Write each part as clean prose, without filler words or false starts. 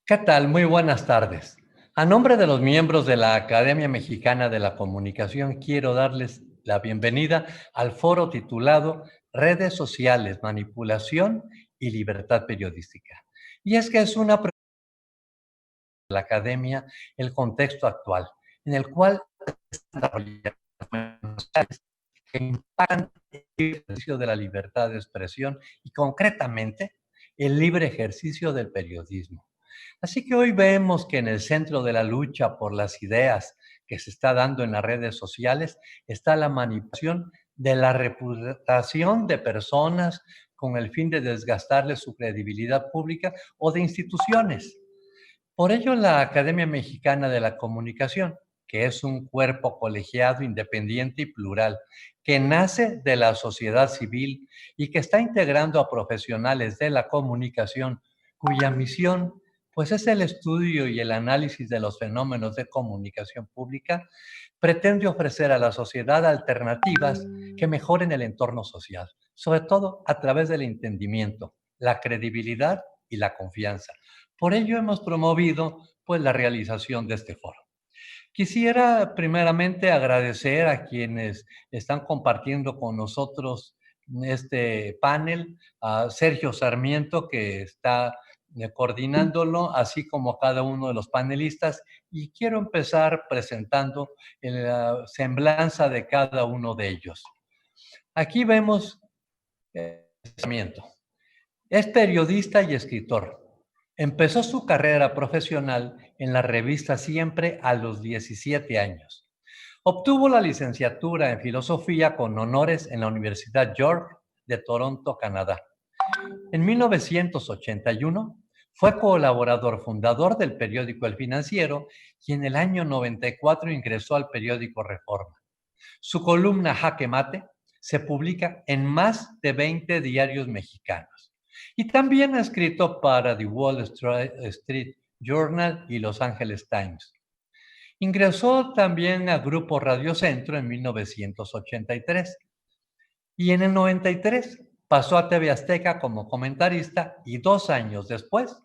¿Qué tal? Muy buenas tardes. A nombre de los miembros de la Academia Mexicana de la Comunicación, quiero darles la bienvenida al foro titulado Redes sociales, manipulación y libertad periodística. Y es que es una pregunta de la academia el contexto actual, en el cual que impactan el ejercicio de la libertad de expresión y concretamente el libre ejercicio del periodismo. Así que hoy vemos que en el centro de la lucha por las ideas que se está dando en las redes sociales está la manipulación de la reputación de personas con el fin de desgastarles su credibilidad pública o de instituciones. Por ello, la Academia Mexicana de la Comunicación, que es un cuerpo colegiado, independiente y plural, que nace de la sociedad civil y que está integrando a profesionales de la comunicación, cuya misión pues es el estudio y el análisis de los fenómenos de comunicación pública, pretende ofrecer a la sociedad alternativas que mejoren el entorno social, sobre todo a través del entendimiento, la credibilidad y la confianza. Por ello hemos promovido pues la realización de este foro. Quisiera primeramente agradecer a quienes están compartiendo con nosotros este panel, a Sergio Sarmiento que está coordinándolo, así como a cada uno de los panelistas. Y quiero empezar presentando la semblanza de cada uno de ellos. Aquí vemos Sarmiento. Es periodista y escritor. Empezó su carrera profesional en la revista Siempre a los 17 años. Obtuvo la licenciatura en filosofía con honores en la Universidad York de Toronto, Canadá. En 1981 fue colaborador fundador del periódico El Financiero y en el año 94 ingresó al periódico Reforma. Su columna Jaque Mate se publica en más de 20 diarios mexicanos. Y también ha escrito para The Wall Street Journal y Los Angeles Times. Ingresó también a Grupo Radio Centro en 1983 y en el 93 pasó a TV Azteca como comentarista y 2 años después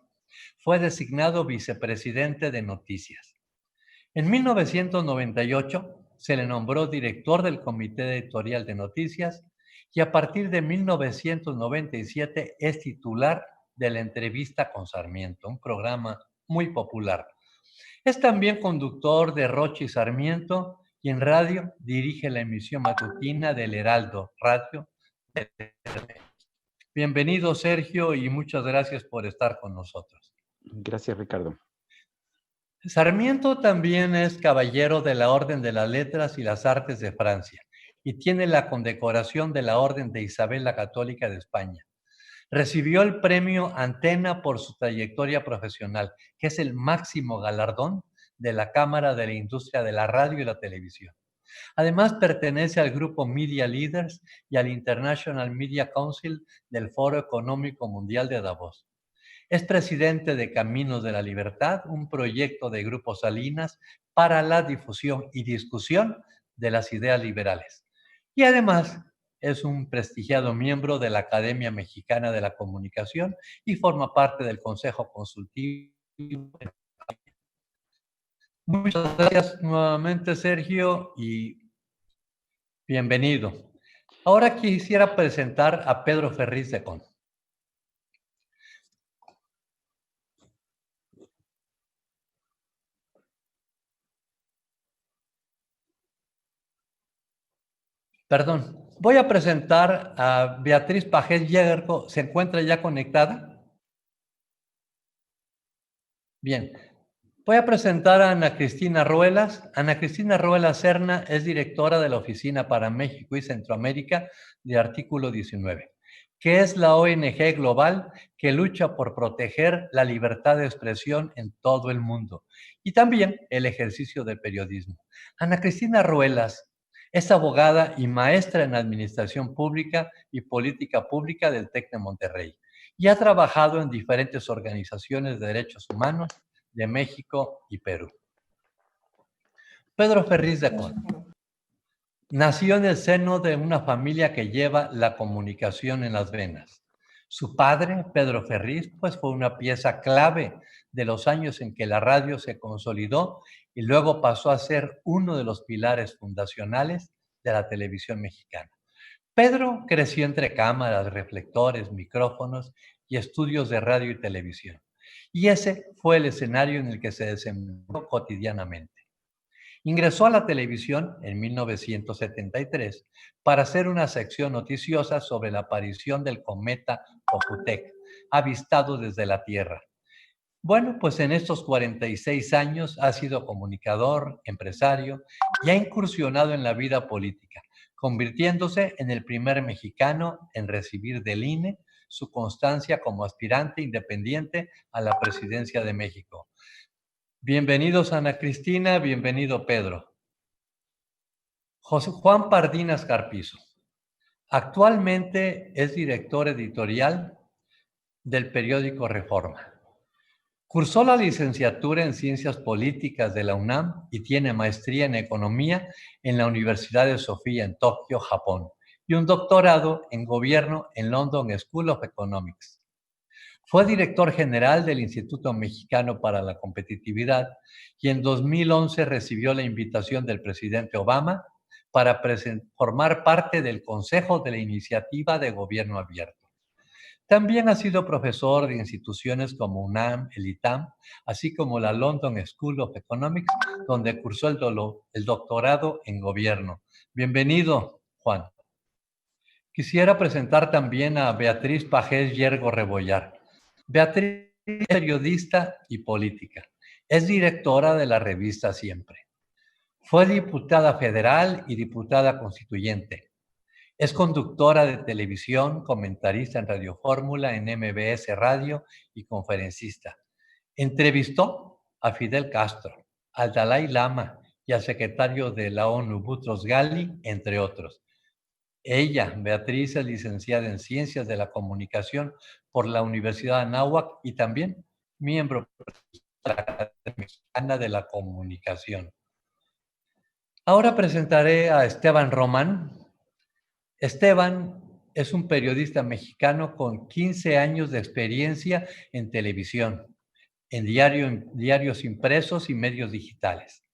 fue designado vicepresidente de Noticias. En 1998 se le nombró director del Comité Editorial de Noticias y a partir de 1997 es titular de La Entrevista con Sarmiento, un programa muy popular. Es también conductor de Rocha y Sarmiento y en radio dirige la emisión matutina del Heraldo Radio. Bienvenido, Sergio, y muchas gracias por estar con nosotros. Gracias, Ricardo. Sarmiento también es caballero de la Orden de las Letras y las Artes de Francia y tiene la condecoración de la Orden de Isabel la Católica de España. Recibió el premio Antena por su trayectoria profesional, que es el máximo galardón de la Cámara de la Industria de la Radio y la Televisión. Además, pertenece al grupo Media Leaders y al International Media Council del Foro Económico Mundial de Davos. Es presidente de Caminos de la Libertad, un proyecto de Grupo Salinas para la difusión y discusión de las ideas liberales. Y además es un prestigiado miembro de la Academia Mexicana de la Comunicación y forma parte del Consejo Consultivo. Muchas gracias nuevamente, Sergio, y bienvenido. Ahora quisiera presentar a Pedro Ferriz de Con. Perdón, voy a presentar a Beatriz Pajés Yergo. ¿Se encuentra ya conectada? Bien. Voy a presentar a Ana Cristina Ruelas. Ana Cristina Ruelas Serna es directora de la Oficina para México y Centroamérica de Artículo 19, que es la ONG global que lucha por proteger la libertad de expresión en todo el mundo y también el ejercicio del periodismo. Ana Cristina Ruelas es abogada y maestra en Administración Pública y Política Pública del TEC de Monterrey y ha trabajado en diferentes organizaciones de derechos humanos de México y Perú. Pedro Ferriz de Con nació en el seno de una familia que lleva la comunicación en las venas. Su padre, Pedro Ferriz, pues fue una pieza clave de los años en que la radio se consolidó y luego pasó a ser uno de los pilares fundacionales de la televisión mexicana. Pedro creció entre cámaras, reflectores, micrófonos y estudios de radio y televisión. Y ese fue el escenario en el que se desempeñó cotidianamente. Ingresó a la televisión en 1973 para hacer una sección noticiosa sobre la aparición del cometa Pocutec, avistado desde la Tierra. Bueno, pues en estos 46 años ha sido comunicador, empresario y ha incursionado en la vida política, convirtiéndose en el primer mexicano en recibir del INE su constancia como aspirante independiente a la presidencia de México. Bienvenidos Ana Cristina, bienvenido Pedro. José Juan Pardinas Carpizo. Actualmente es director editorial del periódico Reforma. Cursó la licenciatura en Ciencias Políticas de la UNAM y tiene maestría en Economía en la Universidad de Sofía en Tokio, Japón, y un doctorado en Gobierno en London School of Economics. Fue director general del Instituto Mexicano para la Competitividad y en 2011 recibió la invitación del presidente Obama para formar parte del Consejo de la Iniciativa de Gobierno Abierto. También ha sido profesor de instituciones como UNAM, el ITAM, así como la London School of Economics, donde cursó el doctorado en gobierno. Bienvenido, Juan. Quisiera presentar también a Beatriz Pajés Yergo Rebollar. Beatriz es periodista y política. Es directora de la revista Siempre. Fue diputada federal y diputada constituyente. Es conductora de televisión, comentarista en Radio Fórmula, en MBS Radio y conferencista. Entrevistó a Fidel Castro, al Dalai Lama y al secretario de la ONU, Boutros Ghali, entre otros. Ella, Beatriz, es licenciada en Ciencias de la Comunicación por la Universidad de Anáhuac y también miembro de la Academia Mexicana de la Comunicación. Ahora presentaré a Esteban Román. Esteban es un periodista mexicano con 15 años de experiencia en televisión, en diarios impresos y medios digitales.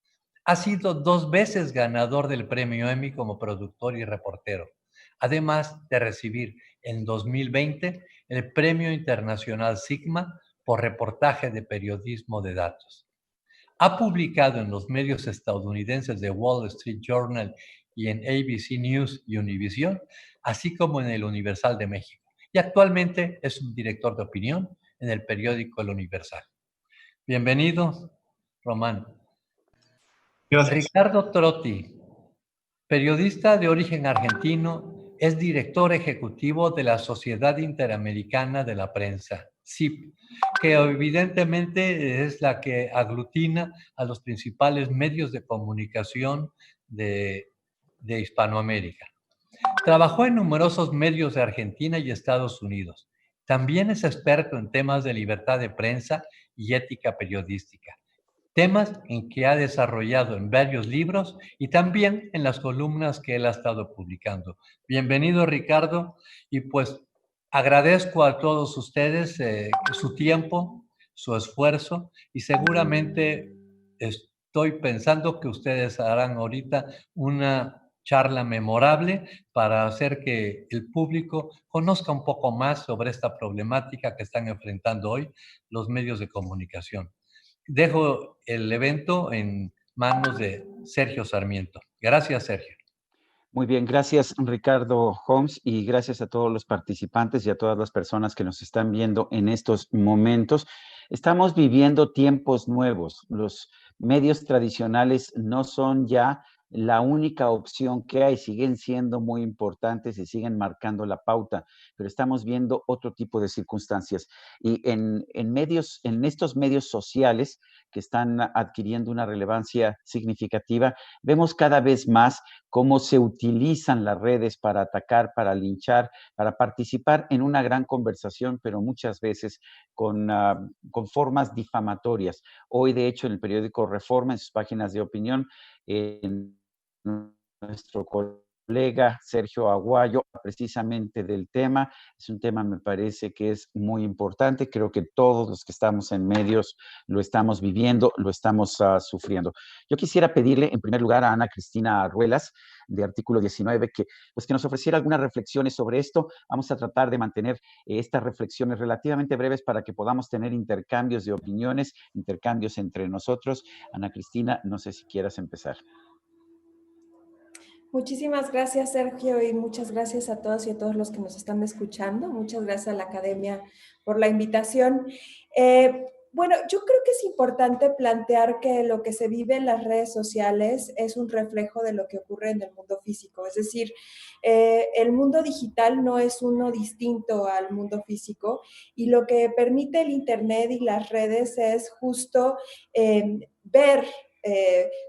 Ha sido 2 veces ganador del premio Emmy como productor y reportero, además de recibir en 2020 el Premio Internacional Sigma por reportaje de periodismo de datos. Ha publicado en los medios estadounidenses de Wall Street Journal y en ABC News y Univision, así como en el Universal de México. Y actualmente es un director de opinión en el periódico El Universal. Bienvenido, Román. Gracias. Ricardo Trotti, periodista de origen argentino, es director ejecutivo de la Sociedad Interamericana de la Prensa, SIP, que evidentemente es la que aglutina a los principales medios de comunicación de Hispanoamérica. Trabajó en numerosos medios de Argentina y Estados Unidos. También es experto en temas de libertad de prensa y ética periodística, temas en que ha desarrollado en varios libros y también en las columnas que él ha estado publicando. Bienvenido, Ricardo, y pues agradezco a todos ustedes su tiempo, su esfuerzo, y seguramente estoy pensando que ustedes harán ahorita una charla memorable para hacer que el público conozca un poco más sobre esta problemática que están enfrentando hoy los medios de comunicación. Dejo el evento en manos de Sergio Sarmiento. Gracias, Sergio. Muy bien, gracias Ricardo Holmes y gracias a todos los participantes y a todas las personas que nos están viendo en estos momentos. Estamos viviendo tiempos nuevos. Los medios tradicionales no son ya la única opción que hay, siguen siendo muy importantes y siguen marcando la pauta, pero estamos viendo otro tipo de circunstancias. Y en estos medios sociales que están adquiriendo una relevancia significativa, vemos cada vez más cómo se utilizan las redes para atacar, para linchar, para participar en una gran conversación, pero muchas veces con formas difamatorias. Hoy, de hecho, en el periódico Reforma, en sus páginas de opinión, en nuestro colega Sergio Aguayo precisamente del tema. Es un tema, me parece que es muy importante. Creo que todos los que estamos en medios lo estamos viviendo, lo estamos sufriendo. Yo quisiera pedirle en primer lugar a Ana Cristina Ruelas, de Artículo 19, que nos ofreciera algunas reflexiones sobre esto. Vamos a tratar de mantener estas reflexiones relativamente breves para que podamos tener intercambios de opiniones, intercambios entre nosotros. Ana Cristina, no sé si quieras empezar. Muchísimas gracias, Sergio, y muchas gracias a todos y a todos los que nos están escuchando. Muchas gracias a la Academia por la invitación. Bueno, yo creo que es importante plantear que lo que se vive en las redes sociales es un reflejo de lo que ocurre en el mundo físico. Es decir, el mundo digital no es uno distinto al mundo físico, y lo que permite el Internet y las redes es justo ver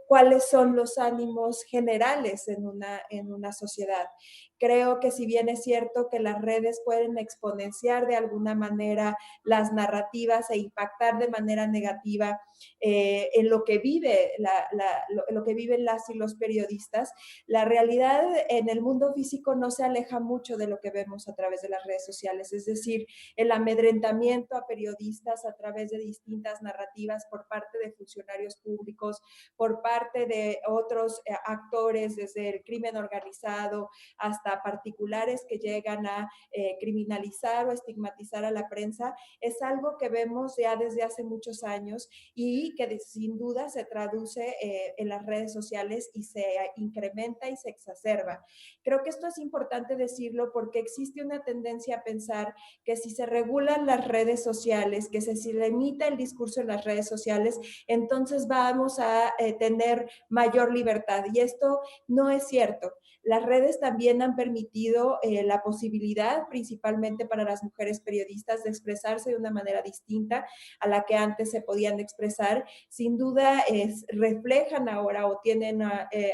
cuáles son los ánimos generales en una sociedad. Creo que si bien es cierto que las redes pueden exponenciar de alguna manera las narrativas e impactar de manera negativa en lo que lo que viven las y los periodistas, la realidad en el mundo físico no se aleja mucho de lo que vemos a través de las redes sociales. Es decir, el amedrentamiento a periodistas a través de distintas narrativas por parte de funcionarios públicos, por parte de otros actores, desde el crimen organizado hasta particulares que llegan a criminalizar o estigmatizar a la prensa, es algo que vemos ya desde hace muchos años y que sin duda se traduce en las redes sociales y se incrementa y se exacerba. Creo que esto es importante decirlo porque existe una tendencia a pensar que si se regulan las redes sociales, que si se limita el discurso en las redes sociales, entonces vamos a tener mayor libertad. Y esto no es cierto. Las redes también han permitido la posibilidad, principalmente para las mujeres periodistas, de expresarse de una manera distinta a la que antes se podían expresar. Sin duda reflejan ahora o tienen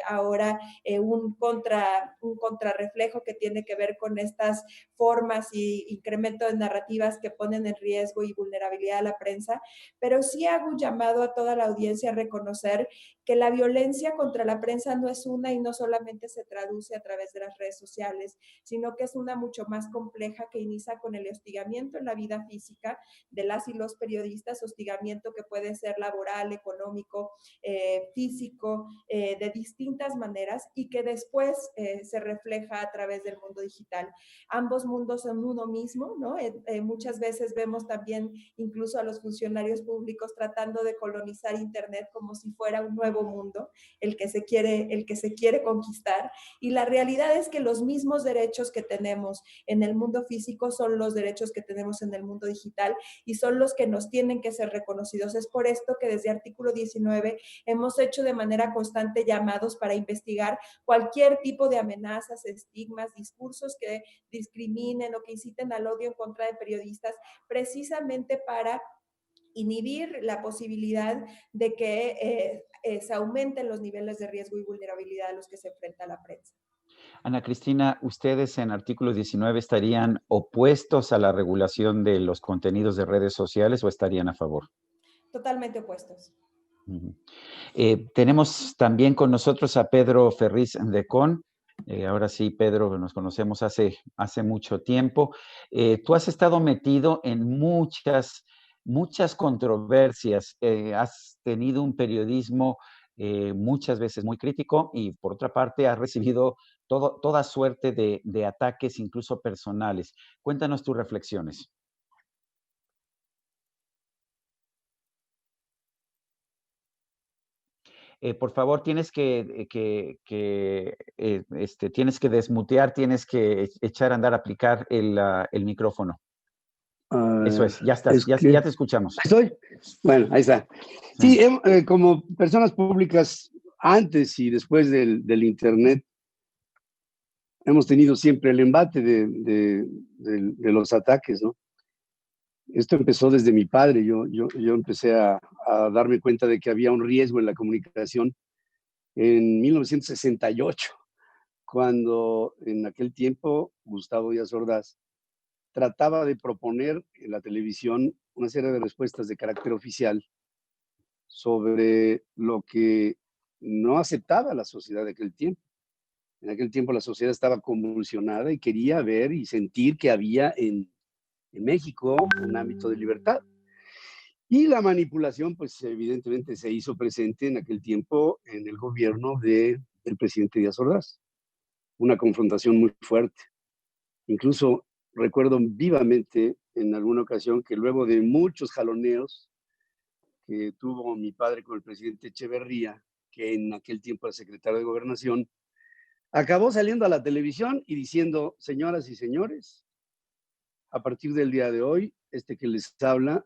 ahora un contrarreflejo que tiene que ver con estas formas y incremento de narrativas que ponen en riesgo y vulnerabilidad a la prensa, pero sí hago un llamado a toda la audiencia a reconocer que la violencia contra la prensa no es una y no solamente se traduce a través de las redes sociales, sino que es una mucho más compleja que inicia con el hostigamiento en la vida física de las y los periodistas, hostigamiento que puede ser laboral, económico, físico, de distintas maneras, y que después se refleja a través del mundo digital. Ambos mundos son uno mismo, ¿no? Muchas veces vemos también incluso a los funcionarios públicos tratando de colonizar Internet como si fuera un nuevo mundo, el que se quiere conquistar, y la realidad es que los mismos derechos que tenemos en el mundo físico son los derechos que tenemos en el mundo digital y son los que nos tienen que ser reconocidos. Es por esto que desde Artículo 19 hemos hecho de manera constante llamados para investigar cualquier tipo de amenazas, estigmas, discursos que discriminen o que inciten al odio en contra de periodistas, precisamente para inhibir la posibilidad de que se aumenten los niveles de riesgo y vulnerabilidad a los que se enfrenta la prensa. Ana Cristina, ¿ustedes en Artículo 19 estarían opuestos a la regulación de los contenidos de redes sociales o estarían a favor? Totalmente opuestos. Tenemos también con nosotros a Pedro Ferriz Decón. Ahora sí, Pedro, nos conocemos hace mucho tiempo. Tú has estado metido en muchas controversias. Has tenido un periodismo muchas veces muy crítico y por otra parte has recibido toda suerte de ataques, incluso personales. Cuéntanos tus reflexiones. Por favor, tienes tienes que desmutear, tienes que echar a andar, aplicar el micrófono. Eso es, ya estás, ya te escuchamos. ¿Estoy? Bueno, ahí está. Sí, como personas públicas, antes y después del Internet, hemos tenido siempre el embate de los ataques, ¿no? Esto empezó desde mi padre. Yo empecé a darme cuenta de que había un riesgo en la comunicación en 1968, cuando en aquel tiempo Gustavo Díaz Ordaz trataba de proponer en la televisión una serie de respuestas de carácter oficial sobre lo que no aceptaba la sociedad de aquel tiempo. En aquel tiempo la sociedad estaba convulsionada y quería ver y sentir que había en México un ámbito de libertad. Y la manipulación, pues evidentemente se hizo presente en aquel tiempo en el gobierno del presidente Díaz Ordaz. Una confrontación muy fuerte. Incluso recuerdo vivamente en alguna ocasión que luego de muchos jaloneos que tuvo mi padre con el presidente Echeverría, que en aquel tiempo era secretario de Gobernación, acabó saliendo a la televisión y diciendo: señoras y señores, a partir del día de hoy, este que les habla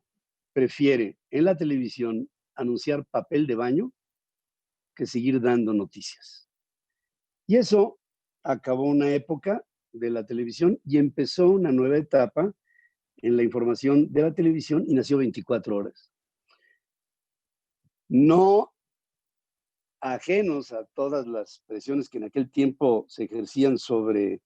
prefiere en la televisión anunciar papel de baño que seguir dando noticias. Y eso acabó una época de la televisión y empezó una nueva etapa en la información de la televisión y nació 24 horas. No ajenos a todas las presiones que en aquel tiempo se ejercían sobre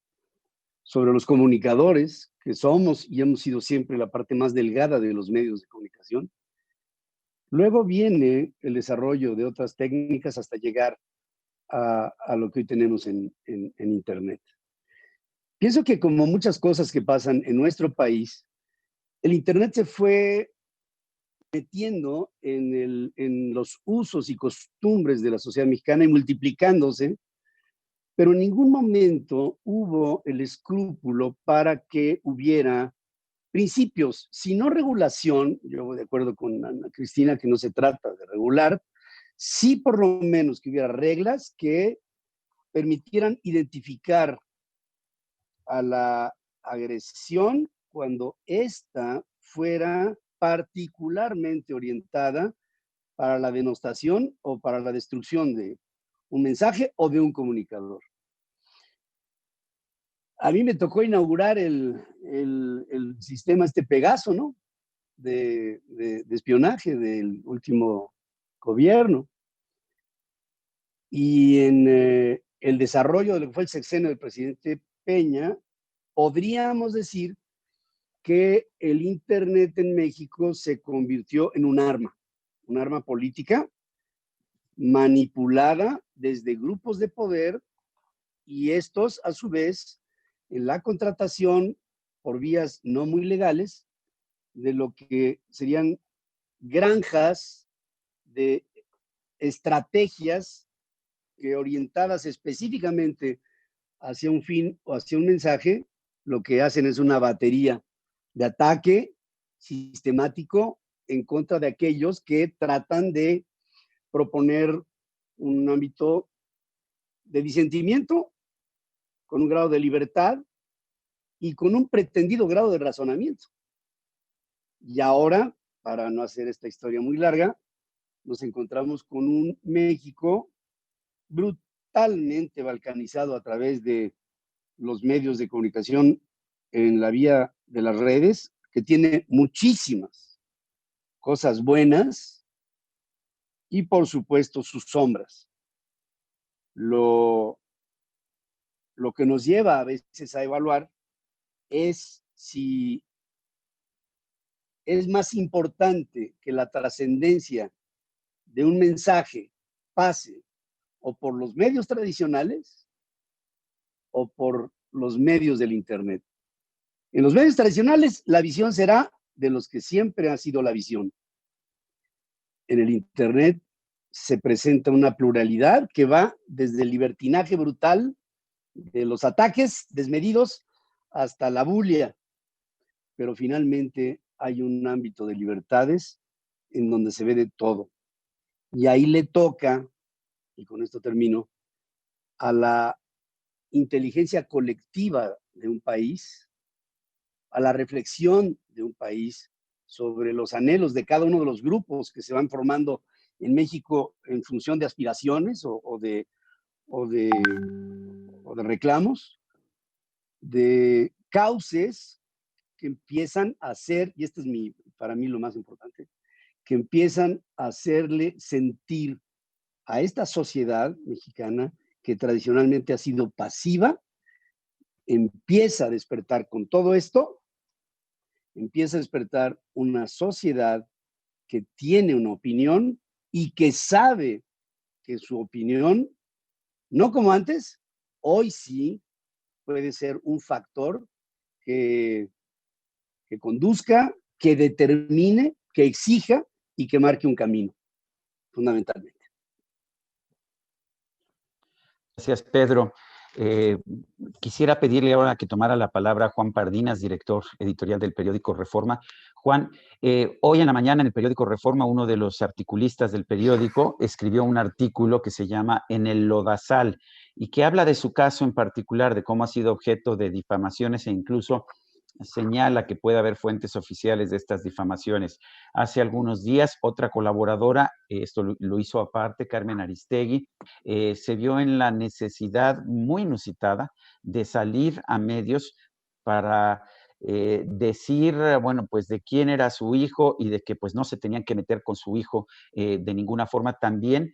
los comunicadores, que somos y hemos sido siempre la parte más delgada de los medios de comunicación. Luego viene el desarrollo de otras técnicas hasta llegar a lo que hoy tenemos en Internet. Pienso que como muchas cosas que pasan en nuestro país, el Internet se fue metiendo en los usos y costumbres de la sociedad mexicana y multiplicándose, pero en ningún momento hubo el escrúpulo para que hubiera principios, si no regulación. Yo voy de acuerdo con Ana Cristina que no se trata de regular, sí por lo menos que hubiera reglas que permitieran identificar a la agresión cuando ésta fuera particularmente orientada para la denostación o para la destrucción de un mensaje o de un comunicador. A mí me tocó inaugurar el sistema Pegaso, ¿no? De espionaje del último gobierno. Y en el desarrollo de lo que fue el sexenio del presidente Peña, podríamos decir que el Internet en México se convirtió en un arma política manipulada desde grupos de poder, y estos, a su vez, en la contratación por vías no muy legales de lo que serían granjas de estrategias que, orientadas específicamente hacia un fin o hacia un mensaje, lo que hacen es una batería de ataque sistemático en contra de aquellos que tratan de proponer un ámbito de disentimiento con un grado de libertad y con un pretendido grado de razonamiento. Y ahora, para no hacer esta historia muy larga, nos encontramos con un México brutalmente balcanizado a través de los medios de comunicación en la vía de las redes, que tiene muchísimas cosas buenas y, por supuesto, sus sombras. Lo que nos lleva a veces a evaluar es si es más importante que la trascendencia de un mensaje pase o por los medios tradicionales o por los medios del Internet. En los medios tradicionales, la visión será de los que siempre ha sido la visión. En el Internet se presenta una pluralidad que va desde el libertinaje brutal de los ataques desmedidos hasta la bulia, pero finalmente hay un ámbito de libertades en donde se ve de todo. Y ahí le toca, y con esto termino, a la inteligencia colectiva de un país, a la reflexión de un país sobre los anhelos de cada uno de los grupos que se van formando en México en función de aspiraciones o de reclamos, de cauces que empiezan a hacer, y esto es para mí lo más importante, que empiezan a hacerle sentir a esta sociedad mexicana, que tradicionalmente ha sido pasiva, empieza a despertar con todo esto, empieza a despertar una sociedad que tiene una opinión y que sabe que su opinión, no como antes, hoy sí puede ser un factor que conduzca, que determine, que exija y que marque un camino, fundamentalmente. Gracias, Pedro. Quisiera pedirle ahora que tomara la palabra Juan Pardinas, director editorial del periódico Reforma. Juan, hoy en la mañana en el periódico Reforma, uno de los articulistas del periódico escribió un artículo que se llama En el Lodazal y que habla de su caso en particular, de cómo ha sido objeto de difamaciones e incluso señala que puede haber fuentes oficiales de estas difamaciones. Hace algunos días, otra colaboradora, esto lo hizo aparte, Carmen Aristegui, se vio en la necesidad muy inusitada de salir a medios para decir, bueno, pues de quién era su hijo y de que pues no se tenían que meter con su hijo de ninguna forma, también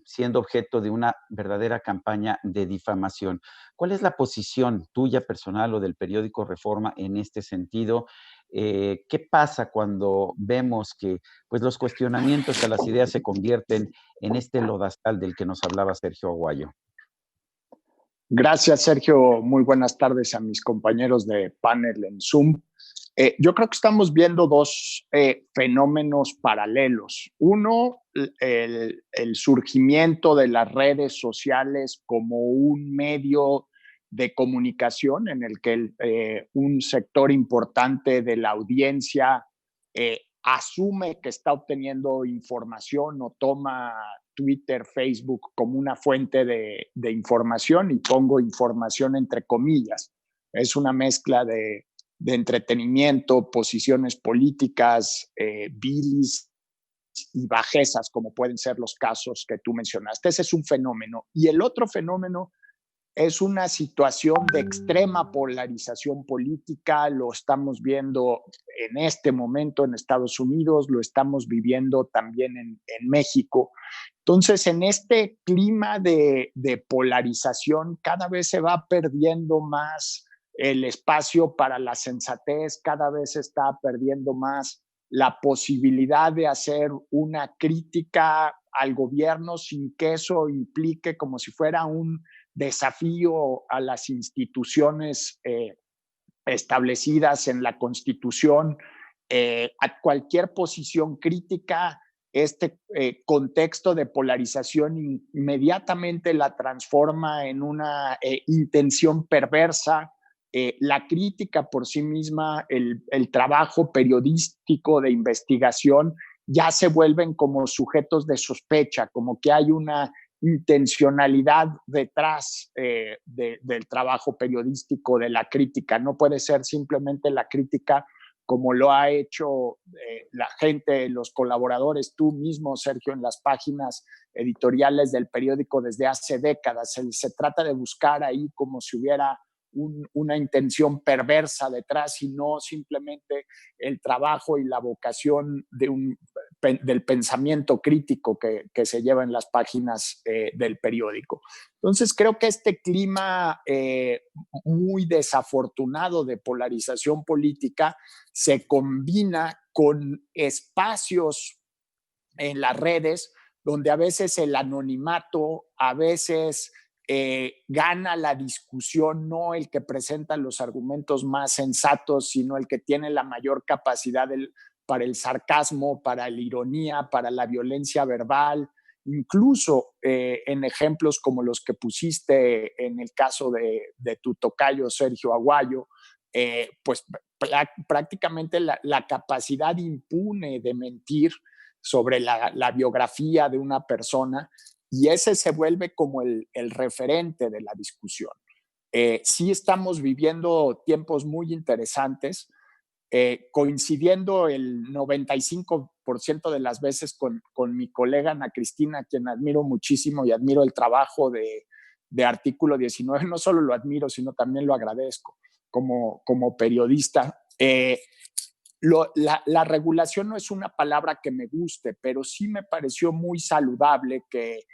siendo objeto de una verdadera campaña de difamación. ¿Cuál es la posición tuya personal o del periódico Reforma en este sentido? ¿Qué pasa cuando vemos que pues, los cuestionamientos a las ideas se convierten en este lodazal del que nos hablaba Sergio Aguayo? Gracias, Sergio. Muy buenas tardes a mis compañeros de panel en Zoom. Yo creo que estamos viendo dos fenómenos paralelos. Uno, el surgimiento de las redes sociales como un medio de comunicación en el que un sector importante de la audiencia asume que está obteniendo información o toma Twitter, Facebook como una fuente de información, y pongo información entre comillas. Es una mezcla de entretenimiento, posiciones políticas, bilis y bajezas, como pueden ser los casos que tú mencionaste. Ese es un fenómeno. Y el otro fenómeno es una situación de extrema polarización política. Lo estamos viendo en este momento en Estados Unidos, lo estamos viviendo también en México. Entonces, en este clima de polarización, cada vez se va perdiendo más el espacio para la sensatez, cada vez se está perdiendo más la posibilidad de hacer una crítica al gobierno sin que eso implique como si fuera un desafío a las instituciones establecidas en la Constitución, a cualquier posición crítica. Este contexto de polarización inmediatamente la transforma en una intención perversa. La crítica por sí misma, el trabajo periodístico de investigación, ya se vuelven como sujetos de sospecha, como que hay una intencionalidad detrás del trabajo periodístico, de la crítica. No puede ser simplemente la crítica como lo ha hecho la gente, los colaboradores, tú mismo, Sergio, en las páginas editoriales del periódico desde hace décadas. Se trata de buscar ahí como si hubiera una intención perversa detrás, y no simplemente el trabajo y la vocación del pensamiento crítico que se lleva en las páginas del periódico. Entonces, creo que este clima muy desafortunado de polarización política se combina con espacios en las redes donde a veces el anonimato, a veces gana la discusión, no el que presenta los argumentos más sensatos, sino el que tiene la mayor capacidad para el sarcasmo, para la ironía, para la violencia verbal, incluso en ejemplos como los que pusiste en el caso de tu tocayo Sergio Aguayo, pues prácticamente la capacidad impune de mentir sobre la biografía de una persona, y ese se vuelve como el referente de la discusión. Sí estamos viviendo tiempos muy interesantes, coincidiendo el 95% de las veces con mi colega Ana Cristina, a quien admiro muchísimo y admiro el trabajo de Artículo 19. No solo lo admiro, sino también lo agradezco como periodista. La regulación no es una palabra que me guste, pero sí me pareció muy saludable que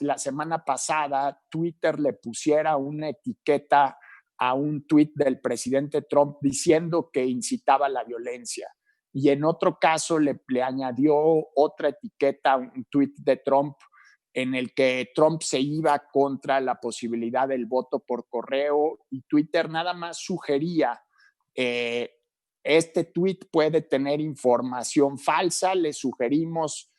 la semana pasada Twitter le pusiera una etiqueta a un tuit del presidente Trump diciendo que incitaba la violencia. Y en otro caso le añadió otra etiqueta a un tuit de Trump en el que Trump se iba contra la posibilidad del voto por correo y Twitter nada más sugería este tweet puede tener información falsa, le sugerimos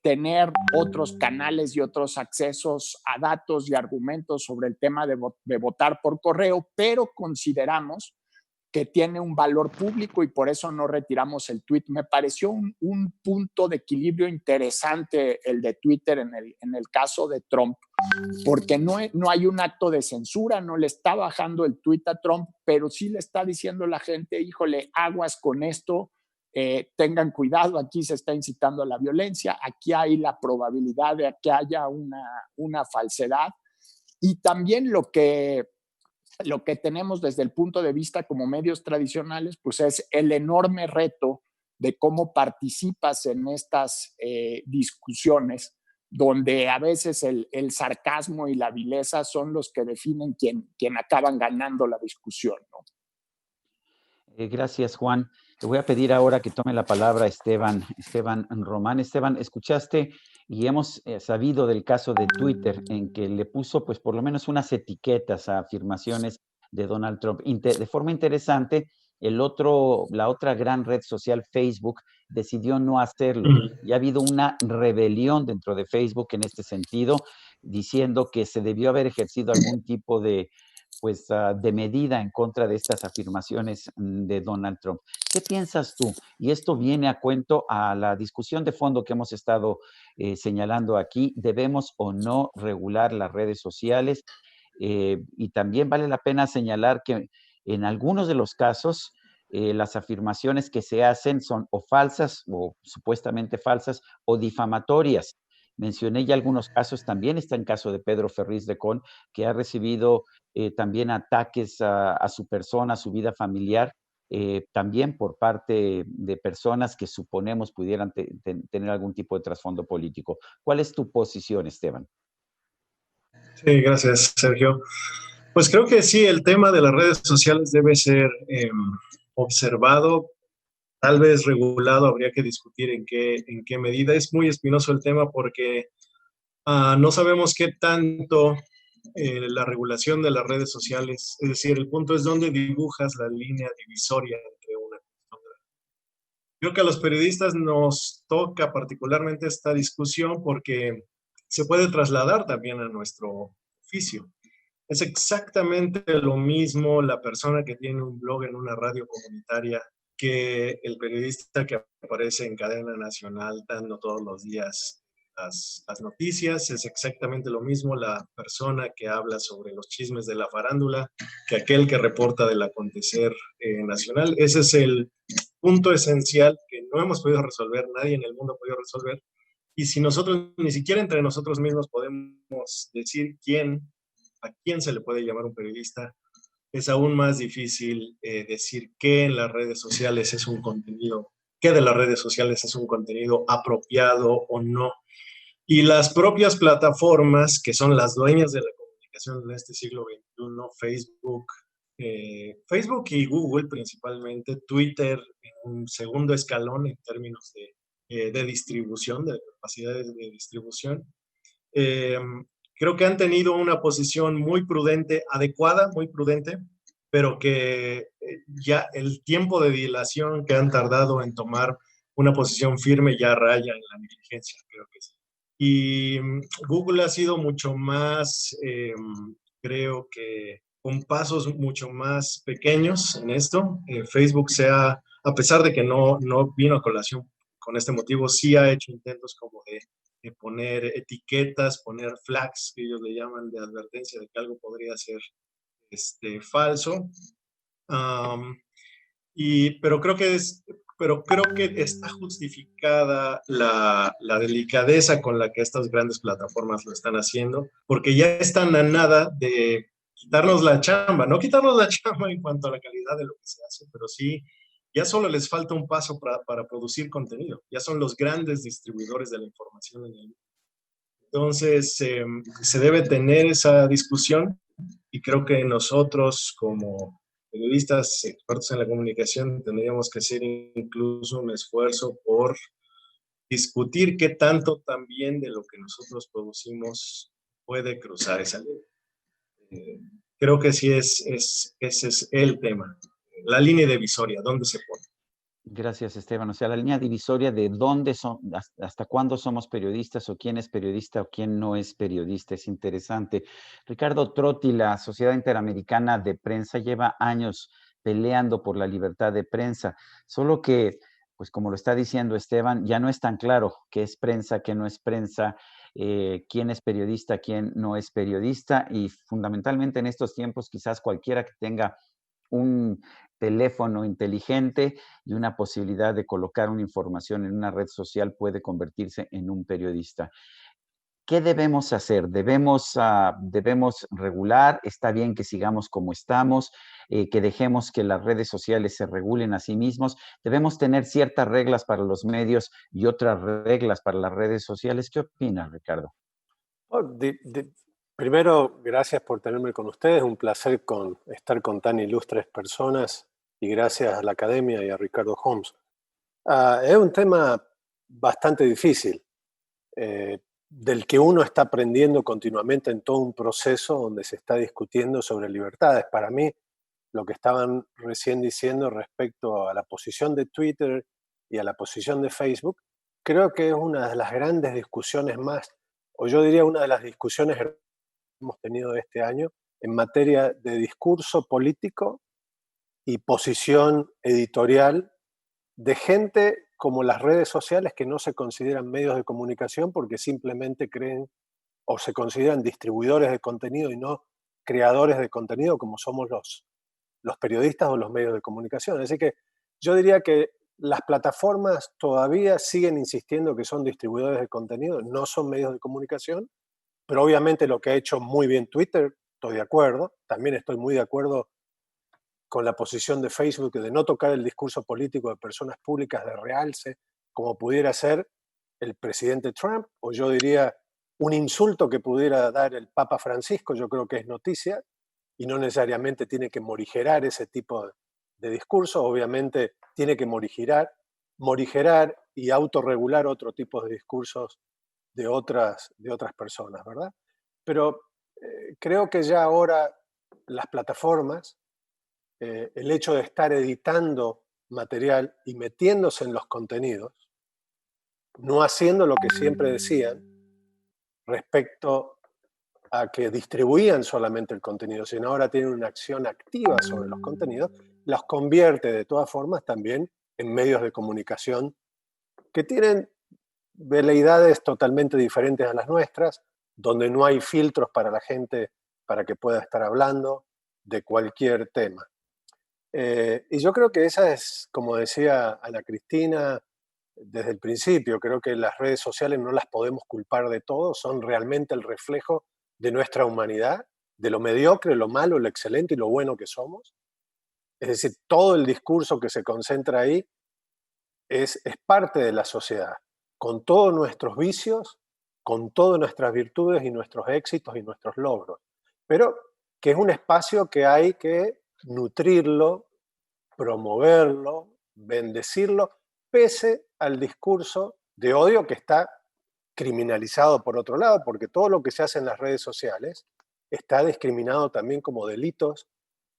tener otros canales y otros accesos a datos y argumentos sobre el tema de votar por correo, pero consideramos que tiene un valor público y por eso no retiramos el tweet. Me pareció un punto de equilibrio interesante el de Twitter en el caso de Trump, porque no hay un acto de censura, no le está bajando el tweet a Trump, pero sí le está diciendo a la gente, híjole, aguas con esto, tengan cuidado, aquí se está incitando a la violencia, aquí hay la probabilidad de que haya una falsedad. Y también lo que tenemos desde el punto de vista como medios tradicionales, pues es el enorme reto de cómo participas en estas discusiones, donde a veces el sarcasmo y la vileza son los que definen quién acaban ganando la discusión, ¿no? Gracias, Juan. Te voy a pedir ahora que tome la palabra Esteban Román. Esteban, escuchaste y hemos sabido del caso de Twitter en que le puso, pues, por lo menos unas etiquetas a afirmaciones de Donald Trump. De forma interesante, la otra gran red social, Facebook, decidió no hacerlo. Y ha habido una rebelión dentro de Facebook en este sentido, diciendo que se debió haber ejercido algún tipo de de medida en contra de estas afirmaciones de Donald Trump. ¿Qué piensas tú? Y esto viene a cuento a la discusión de fondo que hemos estado señalando aquí. ¿Debemos o no regular las redes sociales? Y también vale la pena señalar que en algunos de los casos las afirmaciones que se hacen son o falsas o supuestamente falsas o difamatorias. Mencioné ya algunos casos, también está el caso de Pedro Ferriz de Con, que ha recibido también ataques a su persona, a su vida familiar, también por parte de personas que suponemos pudieran tener algún tipo de trasfondo político. ¿Cuál es tu posición, Esteban? Sí, gracias, Sergio. Pues creo que sí, el tema de las redes sociales debe ser observado, tal vez regulado, habría que discutir en qué medida. Es muy espinoso el tema porque no sabemos qué tanto la regulación de las redes sociales, es decir, el punto es dónde dibujas la línea divisoria entre una y otra. Creo que a los periodistas nos toca particularmente esta discusión porque se puede trasladar también a nuestro oficio. Es exactamente lo mismo la persona que tiene un blog en una radio comunitaria que el periodista que aparece en cadena nacional dando todos los días las noticias. Es exactamente lo mismo la persona que habla sobre los chismes de la farándula que aquel que reporta del acontecer nacional. Ese es el punto esencial que no hemos podido resolver, nadie en el mundo ha podido resolver. Y si nosotros, ni siquiera entre nosotros mismos podemos decir a quién se le puede llamar un periodista, es aún más difícil decir qué en las redes sociales es un contenido, qué de las redes sociales es un contenido apropiado o no. Y las propias plataformas, que son las dueñas de la comunicación en este siglo XXI, Facebook y Google principalmente, Twitter en un segundo escalón en términos de distribución, de capacidades de distribución, creo que han tenido una posición muy prudente, adecuada, muy prudente, pero que ya el tiempo de dilación que han tardado en tomar una posición firme ya raya en la negligencia, creo que sí. Y Google ha sido mucho más, creo que con pasos mucho más pequeños en esto. Facebook a pesar de que no vino a colación con este motivo, sí ha hecho intentos como de poner etiquetas, poner flags, que ellos le llaman, de advertencia de que algo podría ser falso. Pero creo que está justificada la delicadeza con la que estas grandes plataformas lo están haciendo, porque ya están a nada de quitarnos la chamba, no quitarnos la chamba en cuanto a la calidad de lo que se hace, pero sí, ya solo les falta un paso para producir contenido, ya son los grandes distribuidores de la información en el mundo. Entonces, se debe tener esa discusión y creo que nosotros como periodistas expertos en la comunicación tendríamos que hacer incluso un esfuerzo por discutir qué tanto también de lo que nosotros producimos puede cruzar esa línea. Creo que sí ese es el tema. La línea divisoria, ¿dónde se pone? Gracias, Esteban. O sea, la línea divisoria de dónde son, hasta cuándo somos periodistas o quién es periodista o quién no es periodista es interesante. Ricardo Trotti, la Sociedad Interamericana de Prensa, lleva años peleando por la libertad de prensa, solo que, pues como lo está diciendo Esteban, ya no es tan claro qué es prensa, qué no es prensa, quién es periodista, quién no es periodista, y fundamentalmente en estos tiempos quizás cualquiera que tenga un teléfono inteligente y una posibilidad de colocar una información en una red social puede convertirse en un periodista. ¿Qué debemos hacer? ¿Debemos regular? ¿Está bien que sigamos como estamos? ¿Que dejemos que las redes sociales se regulen a sí mismos? ¿Debemos tener ciertas reglas para los medios y otras reglas para las redes sociales? ¿Qué opinas, Ricardo? Oh, primero, gracias por tenerme con ustedes. Un placer estar con tan ilustres personas y gracias a la Academia y a Ricardo Homs. Es un tema bastante difícil, del que uno está aprendiendo continuamente en todo un proceso donde se está discutiendo sobre libertades. Para mí, lo que estaban recién diciendo respecto a la posición de Twitter y a la posición de Facebook, creo que es una de las grandes discusiones más, o yo diría una de las discusiones que hemos tenido este año en materia de discurso político y posición editorial de gente como las redes sociales que no se consideran medios de comunicación porque simplemente creen o se consideran distribuidores de contenido y no creadores de contenido como somos los periodistas o los medios de comunicación. Así que yo diría que las plataformas todavía siguen insistiendo que son distribuidores de contenido, no son medios de comunicación, pero obviamente lo que ha hecho muy bien Twitter, estoy de acuerdo, también estoy muy de acuerdo con la posición de Facebook de no tocar el discurso político de personas públicas de realce, como pudiera ser el presidente Trump, o yo diría un insulto que pudiera dar el Papa Francisco, yo creo que es noticia, y no necesariamente tiene que morigerar ese tipo de discurso, obviamente tiene que morigerar y autorregular otro tipo de discursos de otras personas, ¿verdad? Pero creo que ya ahora las plataformas, el hecho de estar editando material y metiéndose en los contenidos, no haciendo lo que siempre decían respecto a que distribuían solamente el contenido, sino ahora tienen una acción activa sobre los contenidos, los convierte de todas formas también en medios de comunicación que tienen veleidades totalmente diferentes a las nuestras, donde no hay filtros para la gente para que pueda estar hablando de cualquier tema. Y yo creo que esa es, como decía Ana Cristina desde el principio, creo que las redes sociales no las podemos culpar de todo, son realmente el reflejo de nuestra humanidad, de lo mediocre, lo malo, lo excelente y lo bueno que somos. Es decir, todo el discurso que se concentra ahí es parte de la sociedad, con todos nuestros vicios, con todas nuestras virtudes y nuestros éxitos y nuestros logros, pero que es un espacio que hay que nutrirlo, promoverlo, bendecirlo, pese al discurso de odio que está criminalizado por otro lado, porque todo lo que se hace en las redes sociales está discriminado también como delitos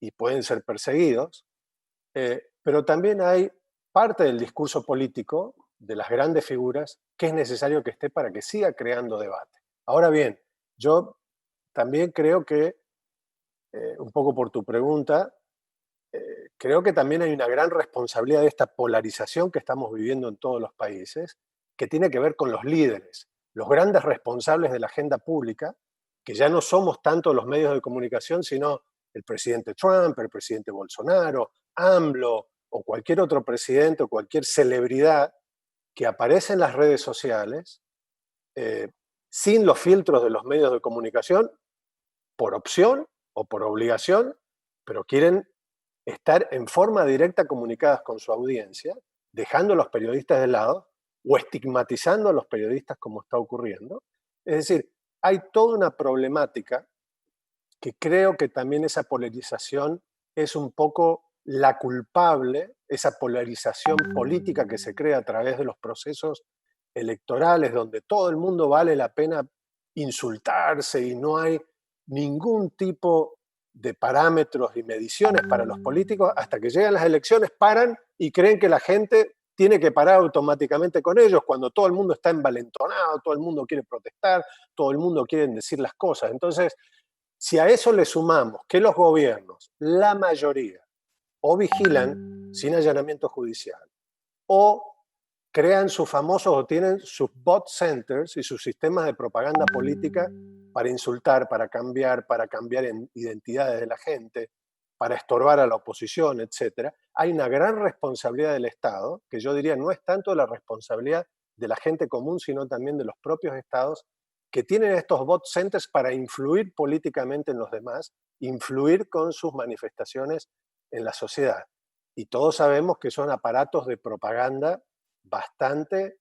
y pueden ser perseguidos, pero también hay parte del discurso político de las grandes figuras que es necesario que esté para que siga creando debate. Ahora bien, yo también creo que, un poco por tu pregunta, creo que también hay una gran responsabilidad de esta polarización que estamos viviendo en todos los países, que tiene que ver con los líderes, los grandes responsables de la agenda pública, que ya no somos tanto los medios de comunicación, sino el presidente Trump, el presidente Bolsonaro, AMLO o cualquier otro presidente o cualquier celebridad que aparece en las redes sociales sin los filtros de los medios de comunicación, por opción o por obligación, pero quieren estar en forma directa comunicadas con su audiencia, dejando a los periodistas de lado o estigmatizando a los periodistas como está ocurriendo. Es decir, hay toda una problemática que creo que también esa polarización es un poco la culpable, esa polarización política que se crea a través de los procesos electorales donde todo el mundo vale la pena insultarse y no hay ningún tipo de parámetros y mediciones para los políticos, hasta que llegan las elecciones paran y creen que la gente tiene que parar automáticamente con ellos cuando todo el mundo está envalentonado, todo el mundo quiere protestar, todo el mundo quiere decir las cosas. Entonces, si a eso le sumamos que los gobiernos, la mayoría, o vigilan sin allanamiento judicial, o crean sus famosos o tienen sus bot centers y sus sistemas de propaganda política para insultar, para cambiar identidades de la gente, para estorbar a la oposición, etc. Hay una gran responsabilidad del Estado, que yo diría no es tanto la responsabilidad de la gente común, sino también de los propios estados, que tienen estos bot centers para influir políticamente en los demás, influir con sus manifestaciones en la sociedad. Y todos sabemos que son aparatos de propaganda bastante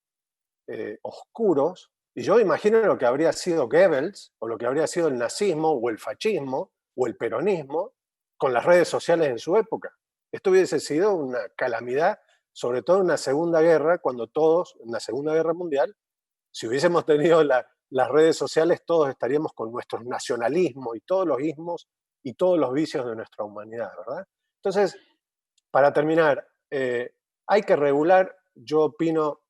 oscuros, y yo imagino lo que habría sido Goebbels, o lo que habría sido el nazismo, o el fascismo, o el peronismo, con las redes sociales en su época. Esto hubiese sido una calamidad, sobre todo en una Segunda Guerra, cuando todos, en la Segunda Guerra Mundial, si hubiésemos tenido las redes sociales, todos estaríamos con nuestro nacionalismo y todos los ismos y todos los vicios de nuestra humanidad, ¿verdad? Entonces, para terminar, hay que regular. Yo opino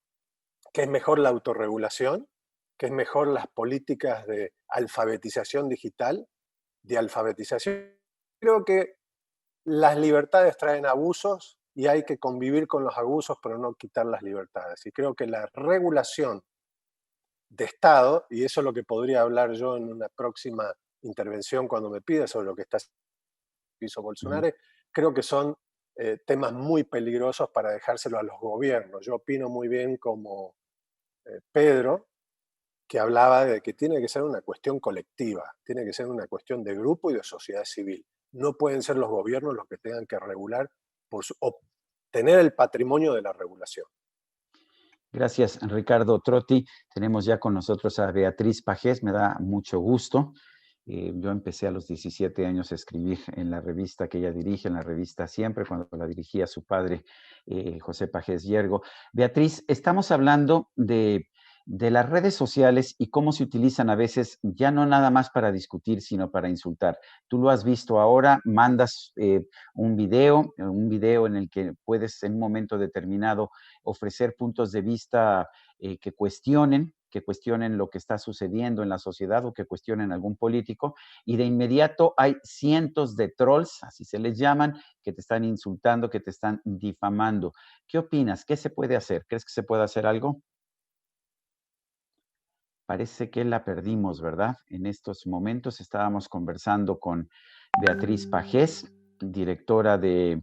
que es mejor la autorregulación, que es mejor las políticas de alfabetización digital, de alfabetización. Creo que las libertades traen abusos y hay que convivir con los abusos, pero no quitar las libertades. Y creo que la regulación de Estado, y eso es lo que podría hablar yo en una próxima intervención cuando me pida sobre lo que está hizo Bolsonaro, creo que son temas muy peligrosos para dejárselo a los gobiernos. Yo opino muy bien como Pedro, que hablaba de que tiene que ser una cuestión colectiva, tiene que ser una cuestión de grupo y de sociedad civil. No pueden ser los gobiernos los que tengan que regular o tener el patrimonio de la regulación. Gracias, Ricardo Trotti. Tenemos ya con nosotros a Beatriz Pajés, me da mucho gusto. Yo empecé a los 17 años a escribir en la revista que ella dirige, en la revista Siempre, cuando la dirigía su padre, José Pajés Yergo. Beatriz, estamos hablando de las redes sociales y cómo se utilizan a veces ya no nada más para discutir, sino para insultar. Tú lo has visto ahora, mandas un video en el que puedes en un momento determinado ofrecer puntos de vista que cuestionen lo que está sucediendo en la sociedad o que cuestionen algún político, y de inmediato hay cientos de trolls, así se les llaman, que te están insultando, que te están difamando. ¿Qué opinas? ¿Qué se puede hacer? ¿Crees que se puede hacer algo? Parece que la perdimos, ¿verdad? En estos momentos estábamos conversando con Beatriz Pajés, directora de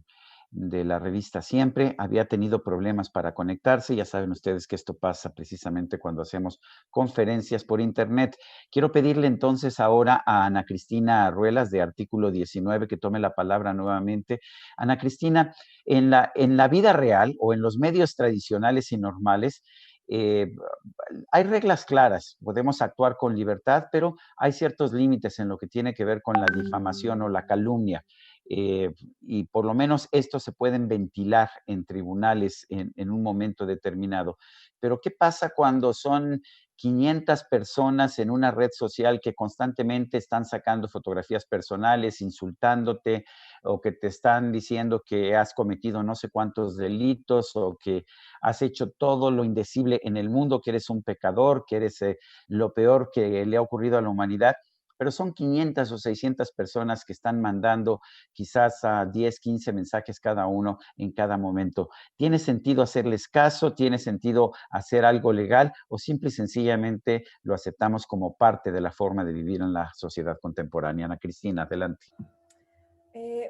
la revista Siempre. Había tenido problemas para conectarse. Ya saben ustedes que esto pasa precisamente cuando hacemos conferencias por internet. Quiero pedirle entonces ahora a Ana Cristina Ruelas, de Artículo 19, que tome la palabra nuevamente. Ana Cristina, en la vida real o en los medios tradicionales y normales, hay reglas claras, podemos actuar con libertad, pero hay ciertos límites en lo que tiene que ver con la difamación o la calumnia. Y por lo menos estos se pueden ventilar en tribunales en un momento determinado. Pero ¿qué pasa cuando son 500 personas en una red social que constantemente están sacando fotografías personales, insultándote, o que te están diciendo que has cometido no sé cuántos delitos, o que has hecho todo lo indecible en el mundo, que eres un pecador, que eres lo peor que le ha ocurrido a la humanidad? Pero son 500 o 600 personas que están mandando quizás a 10, 15 mensajes cada uno en cada momento. ¿Tiene sentido hacerles caso? ¿Tiene sentido hacer algo legal? ¿O simple y sencillamente lo aceptamos como parte de la forma de vivir en la sociedad contemporánea? Ana Cristina, adelante.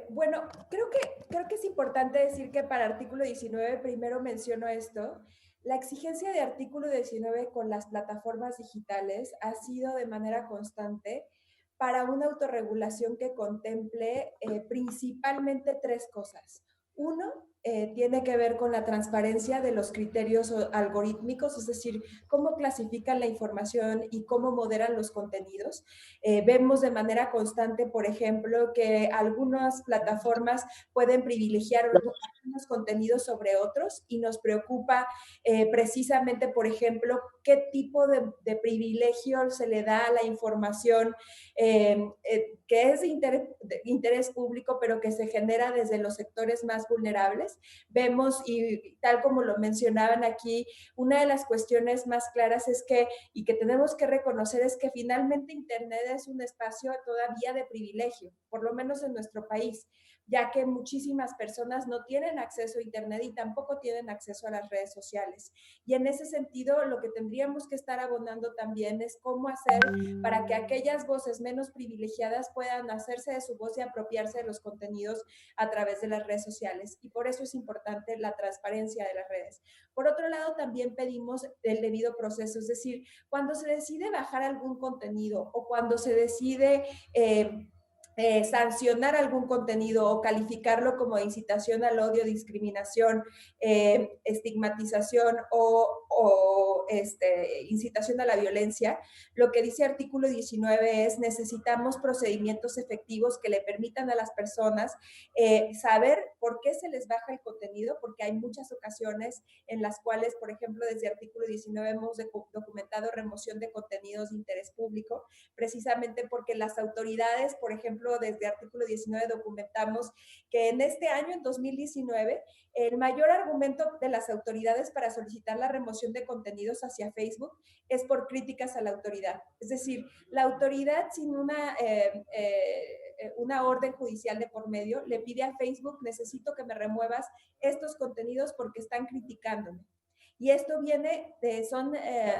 Bueno, creo que es importante decir que para artículo 19, primero menciono esto, la exigencia de artículo 19 con las plataformas digitales ha sido de manera constante para una autorregulación que contemple principalmente tres cosas. Uno, tiene que ver con la transparencia de los criterios algorítmicos, es decir, cómo clasifican la información y cómo moderan los contenidos. Vemos de manera constante, por ejemplo, que algunas plataformas pueden privilegiar algunos contenidos sobre otros y nos preocupa precisamente, por ejemplo, qué tipo de privilegio se le da a la información que es de interés público, pero que se genera desde los sectores más vulnerables. Vemos, y tal como lo mencionaban aquí, una de las cuestiones más claras es que, y que tenemos que reconocer, es que finalmente Internet es un espacio todavía de privilegio, por lo menos en nuestro país, ya que muchísimas personas no tienen acceso a Internet y tampoco tienen acceso a las redes sociales. Y en ese sentido, lo que tendríamos que estar abonando también es cómo hacer para que aquellas voces menos privilegiadas puedan hacerse de su voz y apropiarse de los contenidos a través de las redes sociales. Y por eso es importante la transparencia de las redes. Por otro lado, también pedimos el debido proceso, es decir, cuando se decide bajar algún contenido o cuando se decide sancionar algún contenido o calificarlo como incitación al odio, discriminación, estigmatización o incitación a la violencia, lo que dice artículo 19 es: necesitamos procedimientos efectivos que le permitan a las personas saber por qué se les baja el contenido, porque hay muchas ocasiones en las cuales, por ejemplo, desde artículo 19 hemos documentado remoción de contenidos de interés público, precisamente porque las autoridades, por ejemplo, desde artículo 19 documentamos que en este año, en 2019, el mayor argumento de las autoridades para solicitar la remoción de contenidos hacia Facebook es por críticas a la autoridad. Es decir, la autoridad, sin una orden judicial de por medio, le pide a Facebook: necesito que me remuevas estos contenidos porque están criticándome. Y esto son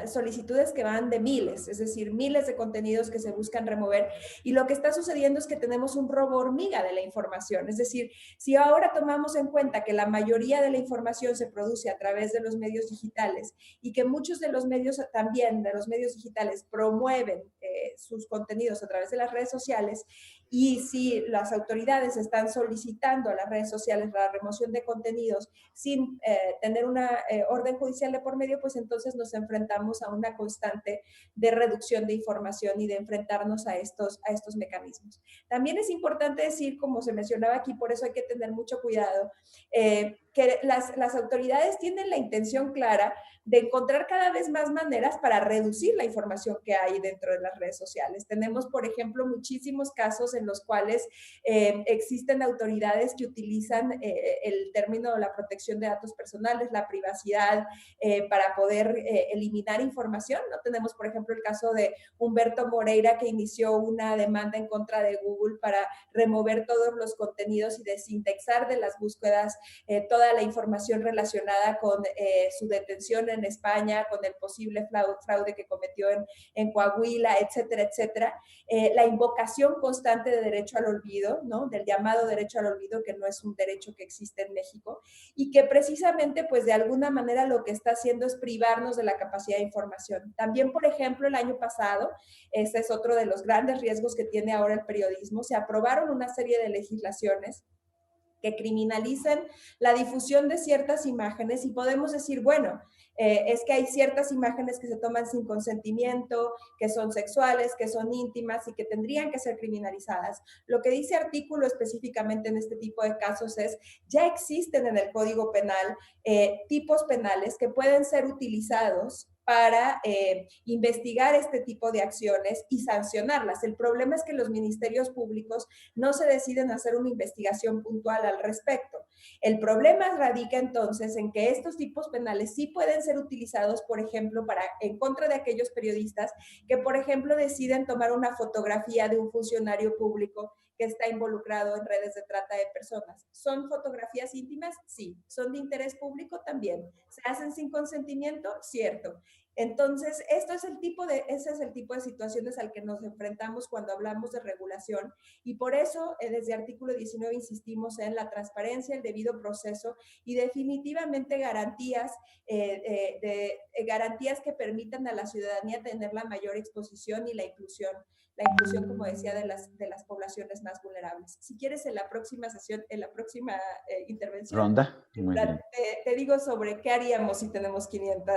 solicitudes que van de miles, es decir, miles de contenidos que se buscan remover. Y lo que está sucediendo es que tenemos un robo hormiga de la información. Es decir, si ahora tomamos en cuenta que la mayoría de la información se produce a través de los medios digitales y que muchos de los medios también, de los medios digitales, promueven sus contenidos a través de las redes sociales, y si las autoridades están solicitando a las redes sociales la remoción de contenidos sin tener una orden judicial de por medio, pues entonces nos enfrentamos a una constante de reducción de información y de enfrentarnos a estos mecanismos. También es importante decir, como se mencionaba aquí, por eso hay que tener mucho cuidado, que las autoridades tienen la intención clara de encontrar cada vez más maneras para reducir la información que hay dentro de las redes sociales. Tenemos, por ejemplo, muchísimos casos en los cuales existen autoridades que utilizan el término de la protección de datos personales, la privacidad, para poder eliminar información, ¿no? Tenemos, por ejemplo, el caso de Humberto Moreira, que inició una demanda en contra de Google para remover todos los contenidos y desindexar de las búsquedas toda la información relacionada con su detención en España, con el posible fraude que cometió en Coahuila, etcétera, etcétera. La invocación constante de derecho al olvido, ¿no? Del llamado derecho al olvido, que no es un derecho que existe en México y que precisamente, pues de alguna manera lo que está haciendo es privarnos de la capacidad de información. También, por ejemplo, el año pasado, ese es otro de los grandes riesgos que tiene ahora el periodismo, se aprobaron una serie de legislaciones que criminalicen la difusión de ciertas imágenes, y podemos decir, bueno, es que hay ciertas imágenes que se toman sin consentimiento, que son sexuales, que son íntimas y que tendrían que ser criminalizadas. Lo que dice artículo específicamente en este tipo de casos es: ya existen en el Código Penal tipos penales que pueden ser utilizados para investigar este tipo de acciones y sancionarlas. El problema es que los ministerios públicos no se deciden a hacer una investigación puntual al respecto. El problema radica entonces en que estos tipos penales sí pueden ser utilizados, por ejemplo, en contra de aquellos periodistas que, por ejemplo, deciden tomar una fotografía de un funcionario público que está involucrado en redes de trata de personas. ¿Son fotografías íntimas? Sí. ¿Son de interés público? También. ¿Se hacen sin consentimiento? Cierto. Entonces, ese es el tipo de situaciones al que nos enfrentamos cuando hablamos de regulación, y por eso desde artículo 19 insistimos en la transparencia, el debido proceso y definitivamente garantías que permitan a la ciudadanía tener la mayor exposición y la inclusión, como decía, de las poblaciones más vulnerables. Si quieres, en la próxima sesión, en la próxima intervención, Ronda. Muy bien. te digo sobre qué haríamos si tenemos 500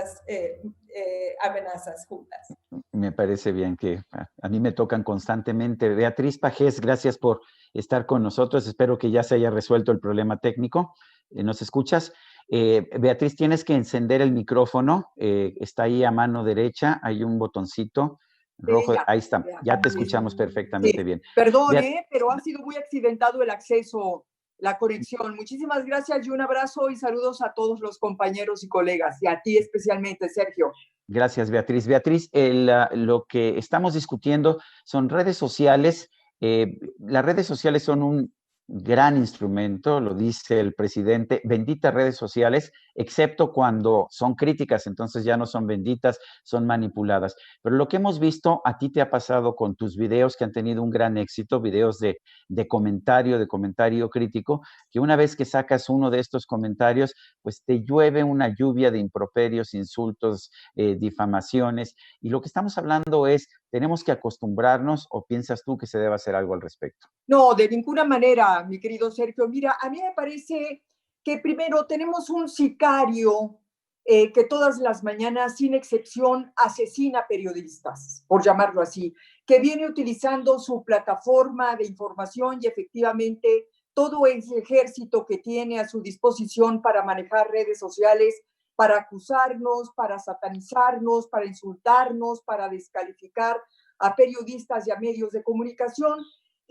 amenazas juntas. Me parece bien que a mí me tocan constantemente. Beatriz Pajés, gracias por estar con nosotros. Espero que ya se haya resuelto el problema técnico. ¿Nos escuchas? Beatriz, tienes que encender el micrófono. Está ahí a mano derecha. Hay un botoncito rojo. Ya, ahí está. Ya te escuchamos perfectamente bien. Perdón, pero ha sido muy accidentado el acceso, la conexión. Muchísimas gracias y un abrazo y saludos a todos los compañeros y colegas, y a ti especialmente, Sergio. Gracias, Beatriz. Beatriz, lo que estamos discutiendo son redes sociales. Las redes sociales son un gran instrumento, lo dice el presidente, benditas redes sociales, excepto cuando son críticas, entonces ya no son benditas, son manipuladas. Pero lo que hemos visto, a ti te ha pasado con tus videos que han tenido un gran éxito, videos de comentario crítico, que una vez que sacas uno de estos comentarios, pues te llueve una lluvia de improperios, insultos, difamaciones, y lo que estamos hablando es, ¿tenemos que acostumbrarnos o piensas tú que se debe hacer algo al respecto? No, de ninguna manera, mi querido Sergio. Mira, a mí me parece que primero tenemos un sicario que todas las mañanas, sin excepción, asesina periodistas, por llamarlo así, que viene utilizando su plataforma de información y efectivamente todo ese ejército que tiene a su disposición para manejar redes sociales, para acusarnos, para satanizarnos, para insultarnos, para descalificar a periodistas y a medios de comunicación.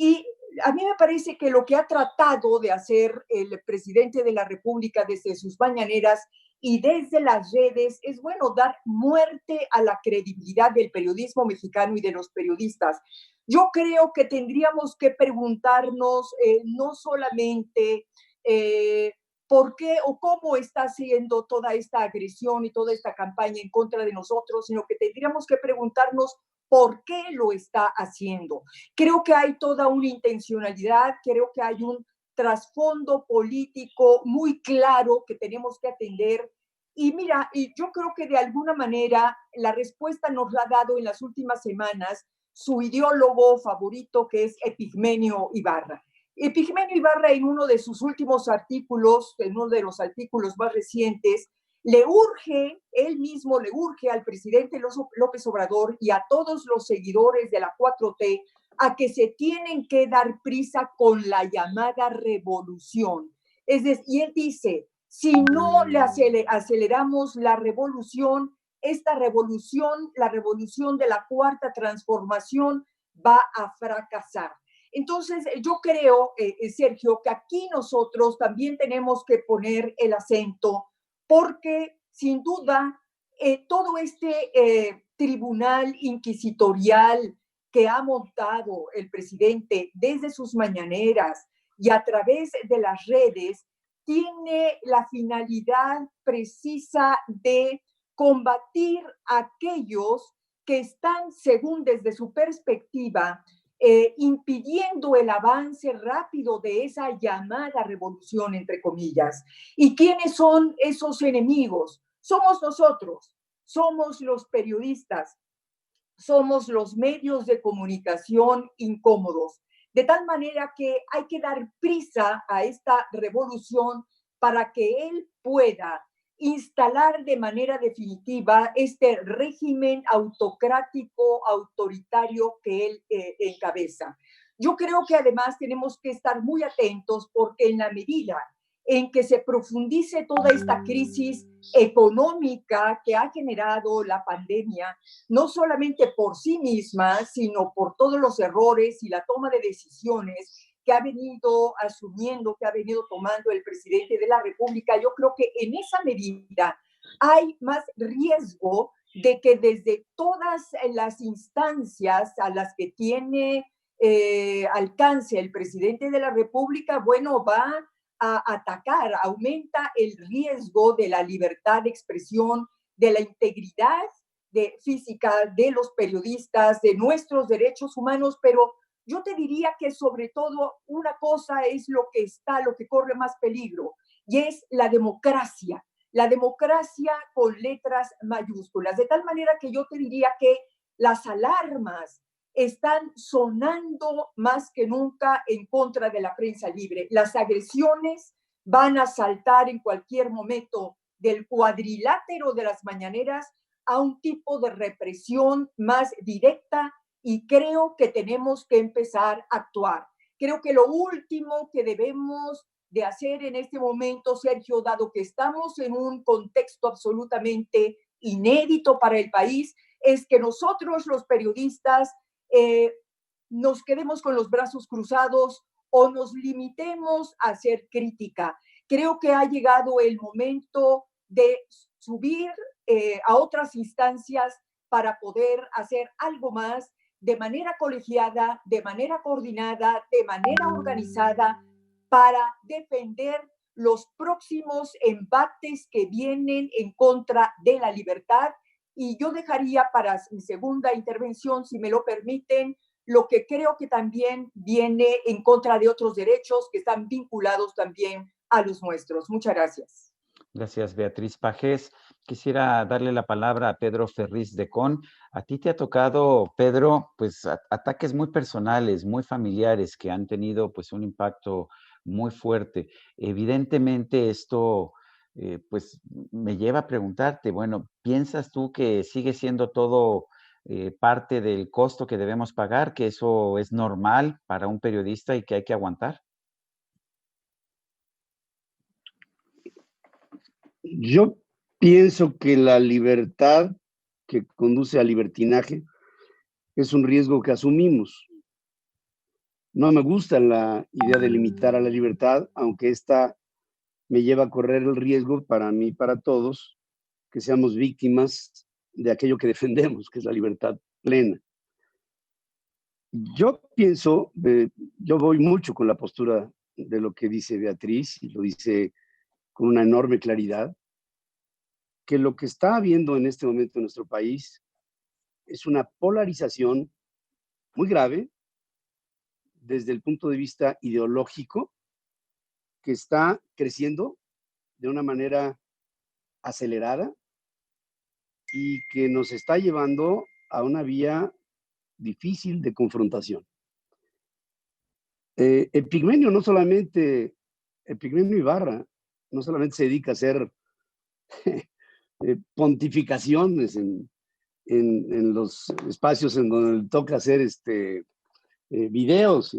Y a mí me parece que lo que ha tratado de hacer el presidente de la República desde sus mañaneras y desde las redes es, bueno, dar muerte a la credibilidad del periodismo mexicano y de los periodistas. Yo creo que tendríamos que preguntarnos no solamente por qué o cómo está haciendo toda esta agresión y toda esta campaña en contra de nosotros, sino que tendríamos que preguntarnos por qué lo está haciendo. Creo que hay toda una intencionalidad, creo que hay un trasfondo político muy claro que tenemos que atender. Y mira, y yo creo que de alguna manera la respuesta nos la ha dado en las últimas semanas su ideólogo favorito, que es Epigmenio Ibarra. Epigmenio Ibarra, en uno de sus últimos artículos, en uno de los artículos más recientes, él mismo le urge al presidente López Obrador y a todos los seguidores de la 4T a que se tienen que dar prisa con la llamada revolución. Es decir, y él dice, si no le aceleramos la revolución, esta revolución, la revolución de la cuarta transformación, va a fracasar. Entonces, yo creo, Sergio, que aquí nosotros también tenemos que poner el acento, porque sin duda todo este tribunal inquisitorial que ha montado el presidente desde sus mañaneras y a través de las redes tiene la finalidad precisa de combatir a aquellos que están, según desde su perspectiva, impidiendo el avance rápido de esa llamada revolución, entre comillas. ¿Y quiénes son esos enemigos? Somos nosotros, somos los periodistas, somos los medios de comunicación incómodos, de tal manera que hay que dar prisa a esta revolución para que él pueda instalar de manera definitiva este régimen autocrático, autoritario que él encabeza. Yo creo que además tenemos que estar muy atentos porque en la medida en que se profundice toda esta crisis económica que ha generado la pandemia, no solamente por sí misma, sino por todos los errores y la toma de decisiones que ha venido asumiendo, que ha venido tomando el presidente de la República, yo creo que en esa medida hay más riesgo de que desde todas las instancias a las que tiene alcance el presidente de la República, bueno, va a atacar, aumenta el riesgo de la libertad de expresión, de la integridad física de los periodistas, de nuestros derechos humanos, pero yo te diría que sobre todo una cosa es lo que corre más peligro, y es la democracia con letras mayúsculas, de tal manera que yo te diría que las alarmas están sonando más que nunca en contra de la prensa libre. Las agresiones van a saltar en cualquier momento del cuadrilátero de las mañaneras a un tipo de represión más directa, y creo que tenemos que empezar a actuar. Creo que lo último que debemos de hacer en este momento, Sergio, dado que estamos en un contexto absolutamente inédito para el país, es que nosotros los periodistas nos quedemos con los brazos cruzados o nos limitemos a hacer crítica. Creo que ha llegado el momento de subir a otras instancias para poder hacer algo más de manera colegiada, de manera coordinada, de manera organizada, para defender los próximos embates que vienen en contra de la libertad. Y yo dejaría para mi segunda intervención, si me lo permiten, lo que creo que también viene en contra de otros derechos que están vinculados también a los nuestros. Muchas gracias. Gracias, Beatriz Pajés. Quisiera darle la palabra a Pedro Ferriz de Con. A ti te ha tocado, Pedro, pues ataques muy personales, muy familiares, que han tenido pues un impacto muy fuerte. Evidentemente esto pues me lleva a preguntarte, bueno, ¿piensas tú que sigue siendo todo parte del costo que debemos pagar, que eso es normal para un periodista y que hay que aguantar? Yo pienso que la libertad que conduce al libertinaje es un riesgo que asumimos. No me gusta la idea de limitar a la libertad, aunque esta me lleva a correr el riesgo para mí y para todos que seamos víctimas de aquello que defendemos, que es la libertad plena. Yo pienso, yo voy mucho con la postura de lo que dice Beatriz, y lo dice con una enorme claridad, que lo que está habiendo en este momento en nuestro país es una polarización muy grave desde el punto de vista ideológico, que está creciendo de una manera acelerada y que nos está llevando a una vía difícil de confrontación. Epigmenio Ibarra no solamente se dedica a hacer pontificaciones en los espacios en donde toca hacer videos,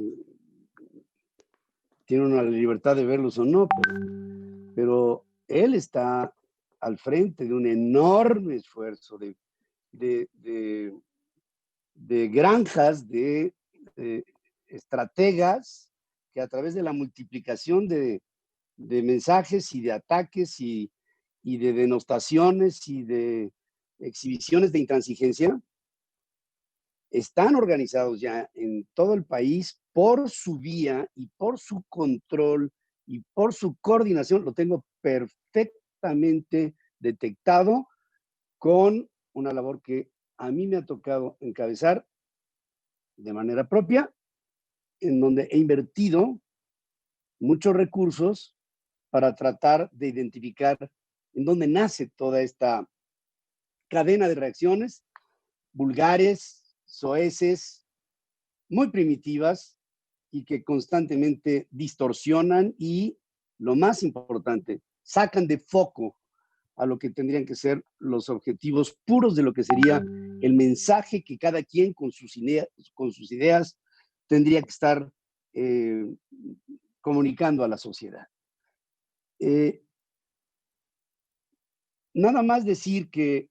tiene una libertad de verlos o no, pero él está al frente de un enorme esfuerzo de granjas, de estrategas que a través de la multiplicación de mensajes y de ataques y de denostaciones y de exhibiciones de intransigencia, están organizados ya en todo el país por su vía y por su control y por su coordinación. Lo tengo perfectamente detectado con una labor que a mí me ha tocado encabezar de manera propia, en donde he invertido muchos recursos para tratar de identificar en dónde nace toda esta cadena de reacciones vulgares, soeces, muy primitivas y que constantemente distorsionan y, lo más importante, sacan de foco a lo que tendrían que ser los objetivos puros de lo que sería el mensaje que cada quien con sus ideas tendría que estar comunicando a la sociedad. Nada más decir que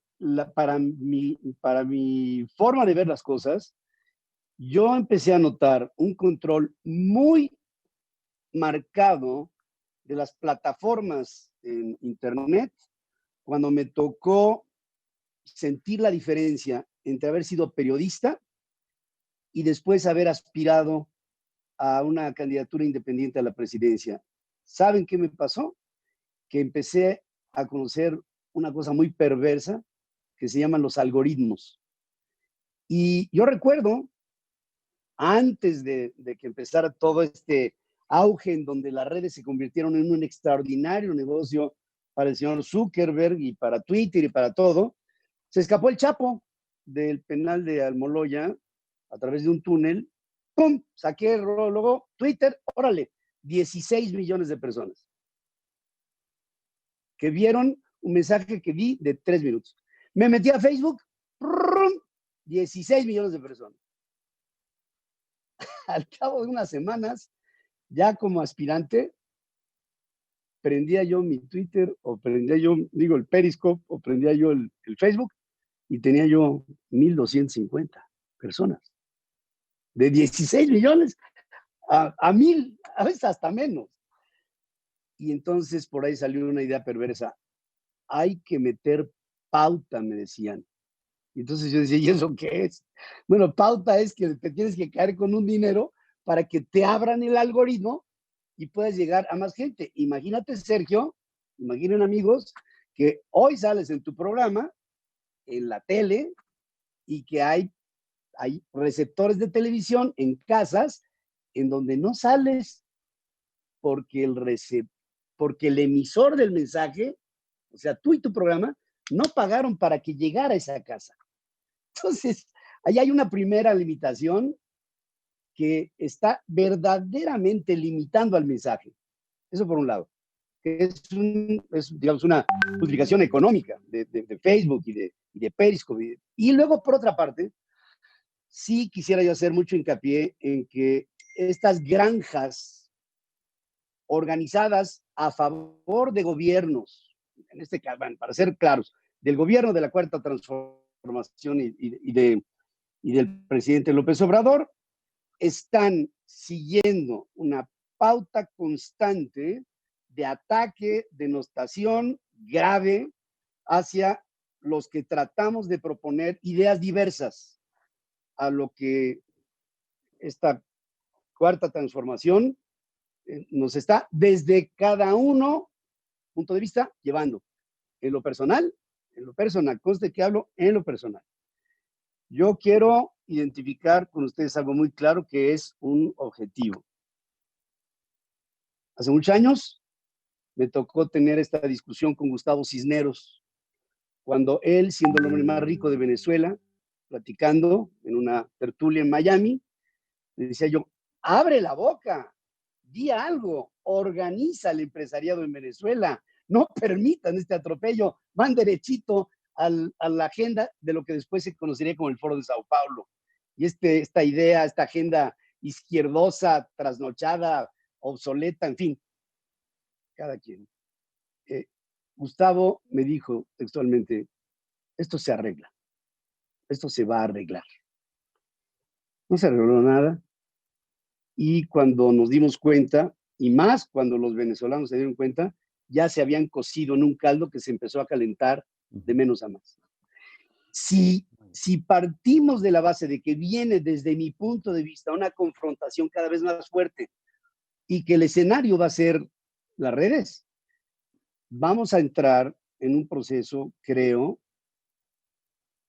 para mi forma de ver las cosas, yo empecé a notar un control muy marcado de las plataformas en Internet cuando me tocó sentir la diferencia entre haber sido periodista y después haber aspirado a una candidatura independiente a la presidencia. ¿Saben qué me pasó? Que empecé a conocer una cosa muy perversa, que se llaman los algoritmos. Y yo recuerdo, antes de que empezara todo este auge en donde las redes se convirtieron en un extraordinario negocio para el señor Zuckerberg y para Twitter y para todo, se escapó el Chapo del penal de Almoloya a través de un túnel. ¡Pum! Saqué luego Twitter, órale, 16 millones de personas que vieron un mensaje que vi de 3 minutos. Me metí a Facebook, 16 millones de personas. Al cabo de unas semanas, ya como aspirante, prendía yo mi Twitter, o prendía yo, digo, el Periscope, o prendía yo el Facebook, y tenía yo 1,250 personas. De 16 millones a 1,000, a veces hasta menos. Y entonces por ahí salió una idea perversa. Hay que meter pauta, me decían. Y entonces yo decía, ¿y eso qué es? Bueno, pauta es que te tienes que caer con un dinero para que te abran el algoritmo y puedas llegar a más gente. Imagínate, Sergio, imaginen amigos, que hoy sales en tu programa, en la tele, y que hay receptores de televisión en casas en donde no sales porque el emisor del mensaje, o sea, tú y tu programa, no pagaron para que llegara a esa casa. Entonces, ahí hay una primera limitación que está verdaderamente limitando al mensaje. Eso por un lado. Es digamos, una justificación económica de Facebook y de Periscope. Y luego, por otra parte, sí quisiera yo hacer mucho hincapié en que estas granjas organizadas a favor de gobiernos, en este caso, para ser claros, del gobierno de la Cuarta Transformación y del presidente López Obrador, están siguiendo una pauta constante de ataque, denostación grave hacia los que tratamos de proponer ideas diversas a lo que esta Cuarta Transformación nos está desde cada uno punto de vista llevando. En lo personal, conste que hablo en lo personal. Yo quiero identificar con ustedes algo muy claro que es un objetivo. Hace muchos años me tocó tener esta discusión con Gustavo Cisneros, cuando él, siendo el hombre más rico de Venezuela, platicando en una tertulia en Miami, le decía yo, abre la boca, di algo, organiza el empresariado en Venezuela, no permitan este atropello, van derechito a la agenda de lo que después se conocería como el Foro de Sao Paulo. Y esta idea, esta agenda izquierdosa, trasnochada, obsoleta, en fin, cada quien. Gustavo me dijo textualmente, esto se arregla, esto se va a arreglar. No se arregló nada. Y cuando nos dimos cuenta, y más cuando los venezolanos se dieron cuenta, ya se habían cocido en un caldo que se empezó a calentar de menos a más. Si partimos de la base de que viene desde mi punto de vista una confrontación cada vez más fuerte y que el escenario va a ser las redes, vamos a entrar en un proceso, creo,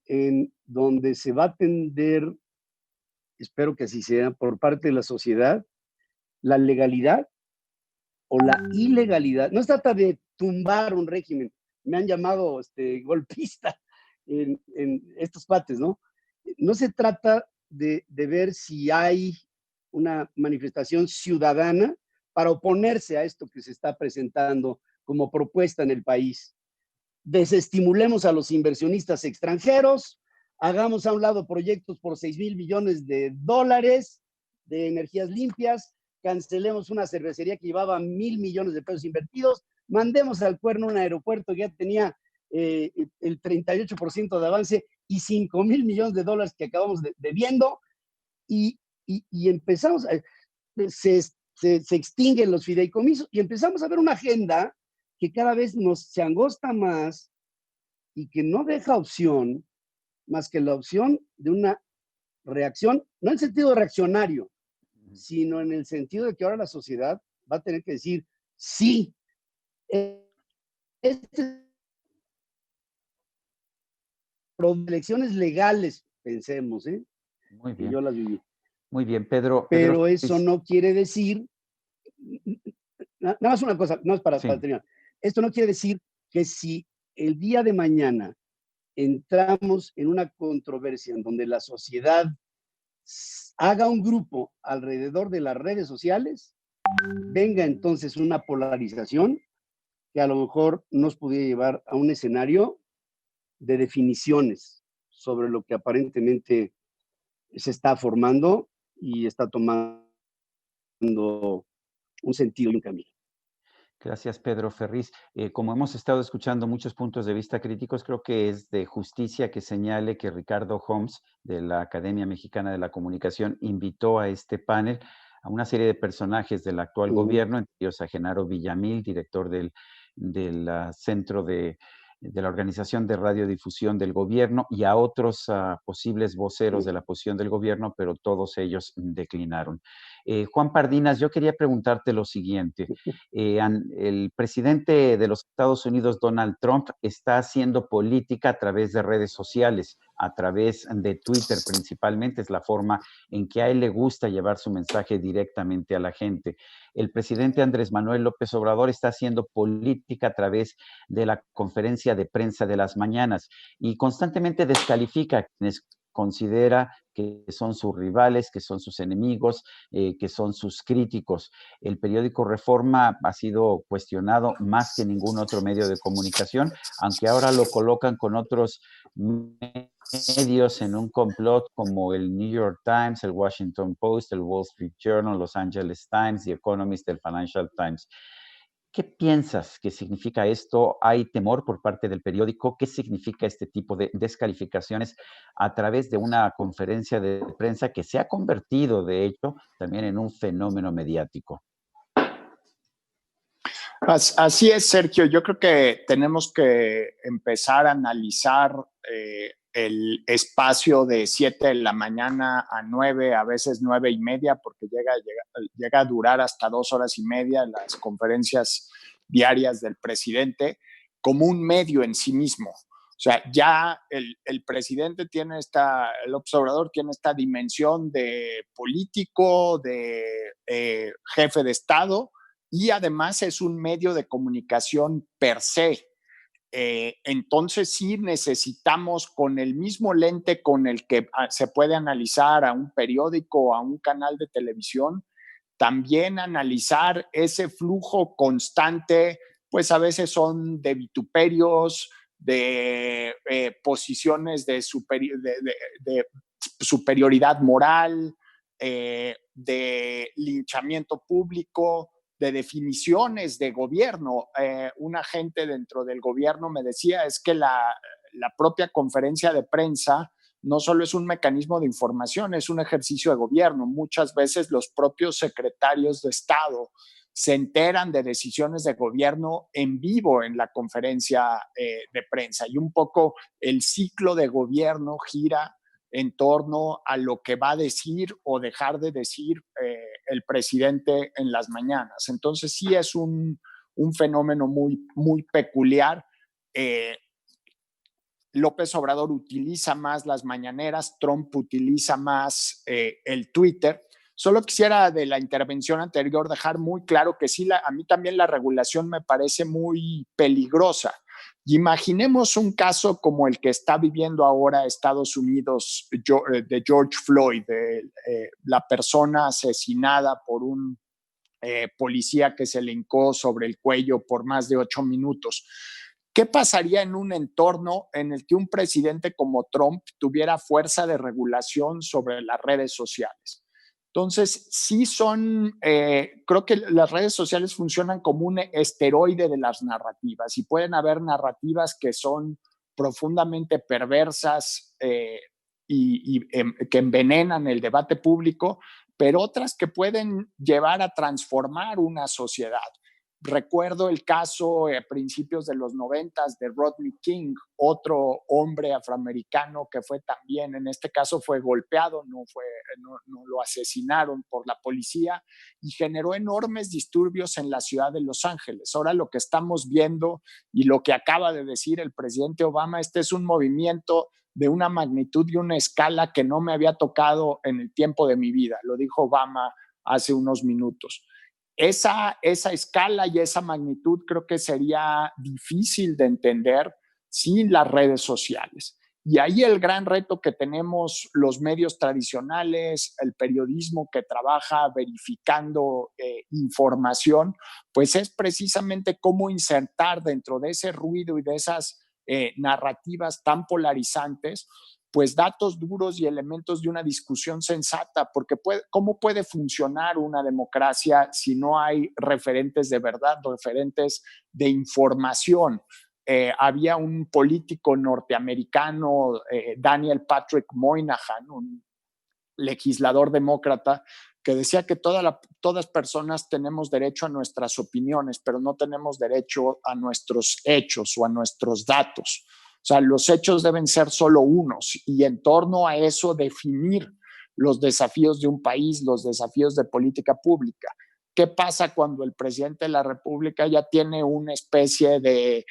en donde se va a tender, espero que así sea, por parte de la sociedad, la legalidad o la ilegalidad. No se trata de tumbar un régimen. Me han llamado golpista en estos cuates, ¿no? No se trata de ver si hay una manifestación ciudadana para oponerse a esto que se está presentando como propuesta en el país. Desestimulemos a los inversionistas extranjeros, hagamos a un lado proyectos por 6,000 millones de dólares de energías limpias, cancelemos una cervecería que llevaba 1,000 millones de pesos invertidos, mandemos al cuerno un aeropuerto que ya tenía el 38% de avance y 5,000 millones de dólares que acabamos debiendo, y empezamos, se extinguen los fideicomisos y empezamos a ver una agenda que cada vez se angosta más y que no deja opción más que la opción de una reacción, no en sentido reaccionario, sino en el sentido de que ahora la sociedad va a tener que decir, sí, este elecciones legales, pensemos, Muy que bien. yo las viví. Muy bien, Pedro. Pero eso no quiere decir, nada más una cosa, no es para terminar. Esto no quiere decir que si el día de mañana entramos en una controversia en donde la sociedad haga un grupo alrededor de las redes sociales, venga entonces una polarización que a lo mejor nos pudiera llevar a un escenario de definiciones sobre lo que aparentemente se está formando y está tomando un sentido y un camino. Gracias, Pedro Ferriz. Como hemos estado escuchando muchos puntos de vista críticos, creo que es de justicia que señale que Ricardo Homs, de la Academia Mexicana de la Comunicación, invitó a este panel a una serie de personajes del actual gobierno, entre ellos a Genaro Villamil, director del Centro de la Organización de Radiodifusión del Gobierno, y a otros posibles voceros de la posición del gobierno, pero todos ellos declinaron. Juan Pardinas, yo quería preguntarte lo siguiente. El presidente de los Estados Unidos, Donald Trump, está haciendo política a través de redes sociales, a través de Twitter principalmente, es la forma en que a él le gusta llevar su mensaje directamente a la gente. El presidente Andrés Manuel López Obrador está haciendo política a través de la conferencia de prensa de las mañanas y constantemente descalifica a quienes considera que son sus rivales, que son sus enemigos, que son sus críticos. El periódico Reforma ha sido cuestionado más que ningún otro medio de comunicación, aunque ahora lo colocan con otros medios en un complot como el New York Times, el Washington Post, el Wall Street Journal, Los Angeles Times, The Economist, el Financial Times. ¿Qué piensas que significa esto? ¿Hay temor por parte del periódico? ¿Qué significa este tipo de descalificaciones a través de una conferencia de prensa que se ha convertido, de hecho, también en un fenómeno mediático? Así es, Sergio. Yo creo que tenemos que empezar a analizar el espacio de 7 de la mañana a 9, a veces 9:30, porque llega a durar hasta 2 horas y media las conferencias diarias del presidente, como un medio en sí mismo. O sea, ya el presidente tiene el observador tiene esta dimensión de político, de jefe de Estado, y además es un medio de comunicación per se. Entonces sí necesitamos, con el mismo lente con el que se puede analizar a un periódico o a un canal de televisión, también analizar ese flujo constante, pues a veces son de vituperios, de posiciones de superioridad moral, de linchamiento público, de definiciones de gobierno. Un agente dentro del gobierno me decía, es que la propia conferencia de prensa no solo es un mecanismo de información, es un ejercicio de gobierno. Muchas veces los propios secretarios de Estado se enteran de decisiones de gobierno en vivo en la conferencia de prensa, y un poco el ciclo de gobierno gira en torno a lo que va a decir o dejar de decir el presidente en las mañanas. Entonces sí es un fenómeno muy, muy peculiar. López Obrador utiliza más las mañaneras, Trump utiliza más el Twitter. Solo quisiera, de la intervención anterior, dejar muy claro que sí, a mí también la regulación me parece muy peligrosa. Imaginemos un caso como el que está viviendo ahora Estados Unidos, de George Floyd, de la persona asesinada por un policía que se le hincó sobre el cuello por más de 8 minutos. ¿Qué pasaría en un entorno en el que un presidente como Trump tuviera fuerza de regulación sobre las redes sociales? Entonces, sí creo que las redes sociales funcionan como un esteroide de las narrativas, y pueden haber narrativas que son profundamente perversas y que envenenan el debate público, pero otras que pueden llevar a transformar una sociedad. Recuerdo el caso a principios de los 90 de Rodney King, otro hombre afroamericano que fue también, en este caso fue golpeado, no lo asesinaron por la policía, y generó enormes disturbios en la ciudad de Los Ángeles. Ahora lo que estamos viendo y lo que acaba de decir el presidente Obama, este es un movimiento de una magnitud y una escala que no me había tocado en el tiempo de mi vida. Lo dijo Obama hace unos minutos. Esa escala y esa magnitud creo que sería difícil de entender sin las redes sociales. Y ahí el gran reto que tenemos los medios tradicionales, el periodismo que trabaja verificando información, pues es precisamente cómo insertar dentro de ese ruido y de esas narrativas tan polarizantes, pues datos duros y elementos de una discusión sensata, porque ¿cómo puede funcionar una democracia si no hay referentes de verdad, referentes de información? Había un político norteamericano, Daniel Patrick Moynihan, un legislador demócrata, que decía que todas personas tenemos derecho a nuestras opiniones, pero no tenemos derecho a nuestros hechos o a nuestros datos. O sea, los hechos deben ser solo unos y en torno a eso definir los desafíos de un país, los desafíos de política pública. ¿Qué pasa cuando el presidente de la República ya tiene una especie de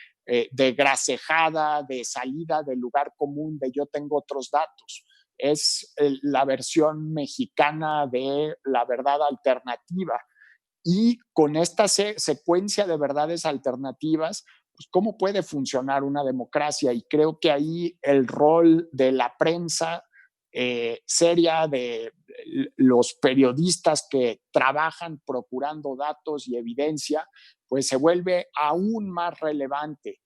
grasejada, de salida del lugar común, de yo tengo otros datos? Es la versión mexicana de la verdad alternativa. Y con esta secuencia de verdades alternativas, pues, ¿cómo puede funcionar una democracia? Y creo que ahí el rol de la prensa seria, de los periodistas que trabajan procurando datos y evidencia, pues se vuelve aún más relevante,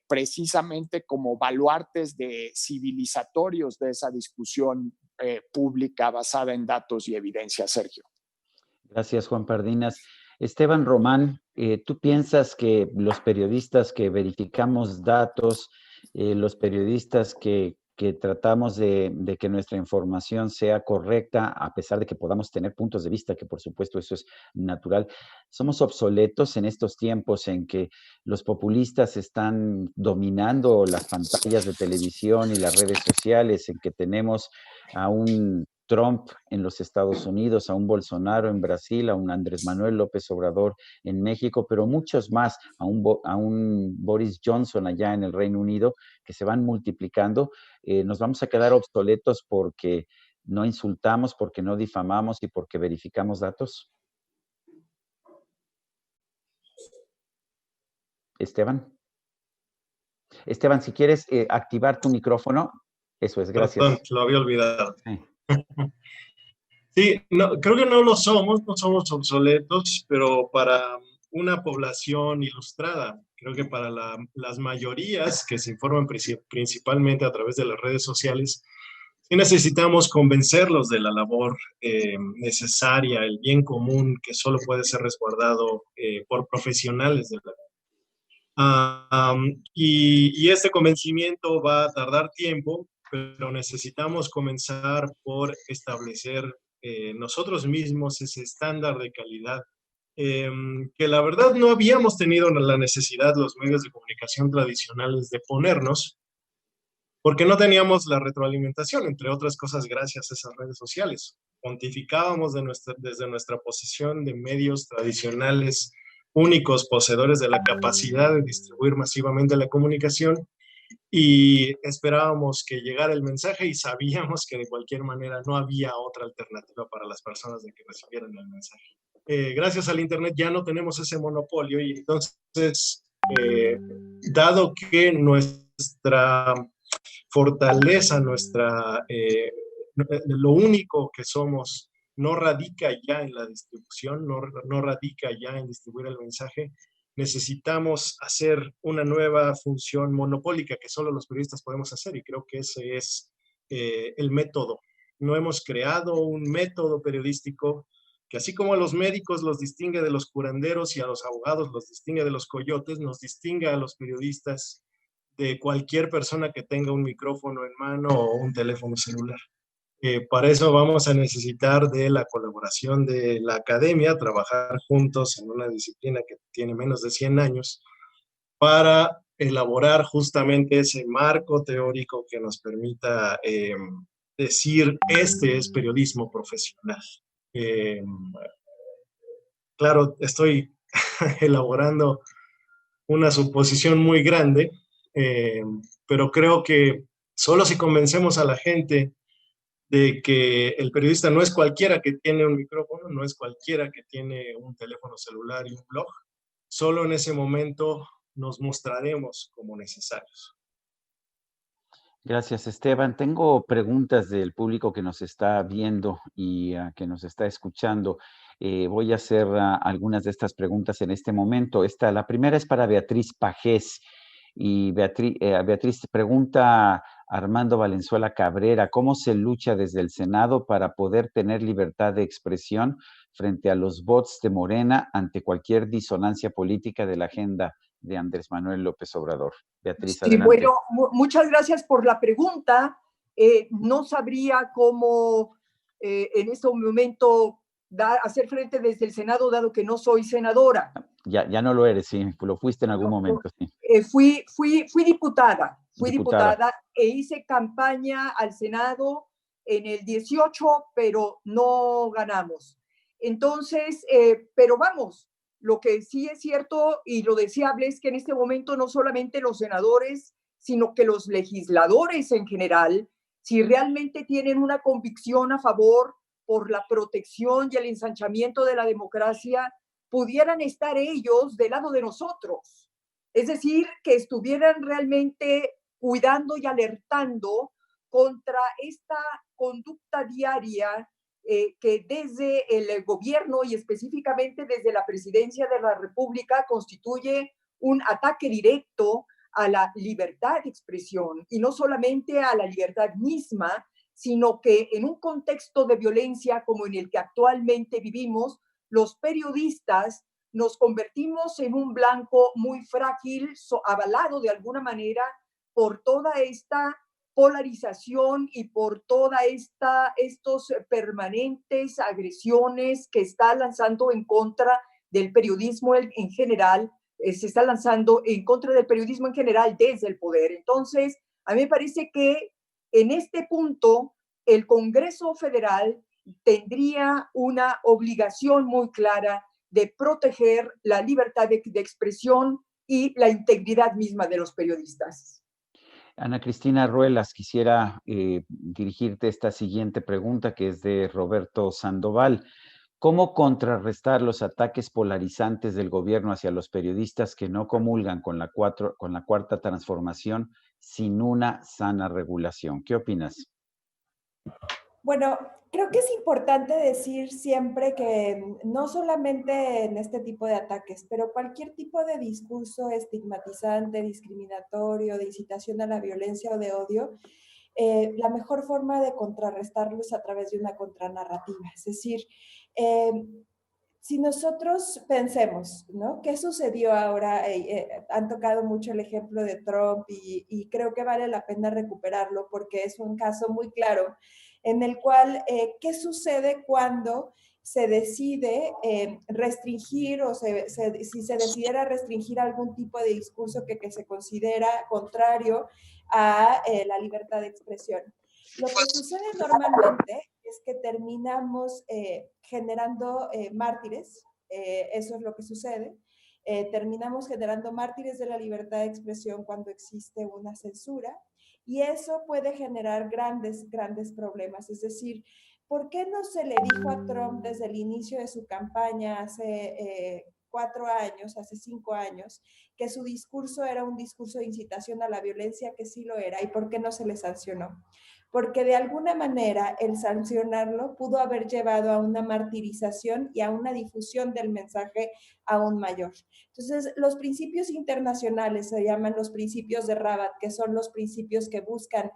precisamente como baluartes civilizatorios de esa discusión pública basada en datos y evidencia, Sergio. Gracias, Juan Pardinas. Esteban Román, ¿tú piensas que los periodistas que verificamos datos, los periodistas que tratamos de que nuestra información sea correcta, a pesar de que podamos tener puntos de vista, que por supuesto eso es natural, somos obsoletos en estos tiempos en que los populistas están dominando las pantallas de televisión y las redes sociales, en que tenemos a un Trump en los Estados Unidos, a un Bolsonaro en Brasil, a un Andrés Manuel López Obrador en México, pero muchos más, a un Boris Johnson allá en el Reino Unido, que se van multiplicando? Nos vamos a quedar obsoletos porque no insultamos, porque no difamamos y porque verificamos datos. Esteban, si quieres activar tu micrófono. Eso es, gracias. Perdón, lo había olvidado. Sí. Sí, no, creo que no somos obsoletos, pero para una población ilustrada, creo que para las mayorías que se informan principalmente a través de las redes sociales, sí necesitamos convencerlos de la labor necesaria, el bien común que solo puede ser resguardado por profesionales de la y este convencimiento va a tardar tiempo, pero necesitamos comenzar por establecer nosotros mismos ese estándar de calidad que la verdad no habíamos tenido la necesidad los medios de comunicación tradicionales de ponernos, porque no teníamos la retroalimentación, entre otras cosas, gracias a esas redes sociales. Pontificábamos desde nuestra posición de medios tradicionales, únicos poseedores de la capacidad de distribuir masivamente la comunicación, y esperábamos que llegara el mensaje y sabíamos que de cualquier manera no había otra alternativa para las personas de que recibieran el mensaje. Gracias al Internet ya no tenemos ese monopolio y entonces, dado que nuestra fortaleza, lo único que somos, no radica ya en la distribución, no radica ya en distribuir el mensaje, necesitamos hacer una nueva función monopólica que solo los periodistas podemos hacer, y creo que ese es el método. No hemos creado un método periodístico que, así como a los médicos los distingue de los curanderos y a los abogados los distingue de los coyotes, nos distingue a los periodistas de cualquier persona que tenga un micrófono en mano o un teléfono celular. Para eso vamos a necesitar de la colaboración de la academia, trabajar juntos en una disciplina que tiene menos de 100 años, para elaborar justamente ese marco teórico que nos permita decir, este es periodismo profesional. Claro, estoy elaborando una suposición muy grande, pero creo que Solo si convencemos a la gente de que el periodista no es cualquiera que tiene un micrófono, no es cualquiera que tiene un teléfono celular y un blog, solo en ese momento nos mostraremos como necesarios. Gracias, Esteban. Tengo preguntas del público que nos está viendo y que nos está escuchando. Voy a hacer algunas de estas preguntas en este momento. La primera es para Beatriz Pajés. Y Beatriz pregunta a Armando Valenzuela Cabrera, ¿cómo se lucha desde el Senado para poder tener libertad de expresión frente a los bots de Morena ante cualquier disonancia política de la agenda de Andrés Manuel López Obrador? Beatriz, Sí, adelante. bueno, muchas gracias por la pregunta. No sabría cómo en este momento hacer frente desde el Senado, dado que no soy senadora. Ya no lo eres, sí, lo fuiste en algún momento, sí. Fui diputada e hice campaña al Senado en el 18, pero no ganamos. Entonces, pero vamos, lo que sí es cierto y lo deseable es que en este momento no solamente los senadores, sino que los legisladores en general, si realmente tienen una convicción a favor por la protección y el ensanchamiento de la democracia, pudieran estar ellos del lado de nosotros. Es decir, que estuvieran realmente cuidando y alertando contra esta conducta diaria que desde el gobierno y específicamente desde la presidencia de la República constituye un ataque directo a la libertad de expresión y no solamente a la libertad misma, sino que en un contexto de violencia como en el que actualmente vivimos, los periodistas nos convertimos en un blanco muy frágil, avalado de alguna manera por toda esta polarización y por toda estos permanentes agresiones que está lanzando en contra del periodismo en general, se está lanzando en contra del periodismo en general desde el poder. Entonces, a mí me parece que en este punto el Congreso Federal tendría una obligación muy clara de proteger la libertad de expresión y la integridad misma de los periodistas. Ana Cristina Ruelas, quisiera dirigirte esta siguiente pregunta que es de Roberto Sandoval. ¿Cómo contrarrestar los ataques polarizantes del gobierno hacia los periodistas que no comulgan con la cuarta transformación sin una sana regulación? ¿Qué opinas? Bueno, creo que es importante decir siempre que no solamente en este tipo de ataques, pero cualquier tipo de discurso estigmatizante, discriminatorio, de incitación a la violencia o de odio, la mejor forma de contrarrestarlo es a través de una contranarrativa. Es decir, si nosotros pensemos, ¿no? ¿Qué sucedió ahora? Han tocado mucho el ejemplo de Trump y creo que vale la pena recuperarlo porque es un caso muy claro en el cual, ¿qué sucede cuando se decide restringir o si se decidiera restringir algún tipo de discurso que se considera contrario a la libertad de expresión? Lo que sucede normalmente es que terminamos generando mártires, eso es lo que sucede. Terminamos generando mártires de la libertad de expresión cuando existe una censura y eso puede generar grandes problemas. Es decir, ¿por qué no se le dijo a Trump desde el inicio de su campaña hace 4 años, hace 5 años, que su discurso era un discurso de incitación a la violencia, que sí lo era, y por qué no se le sancionó? Porque de alguna manera el sancionarlo pudo haber llevado a una martirización y a una difusión del mensaje aún mayor. Entonces, los principios internacionales se llaman los principios de Rabat, que son los principios que buscan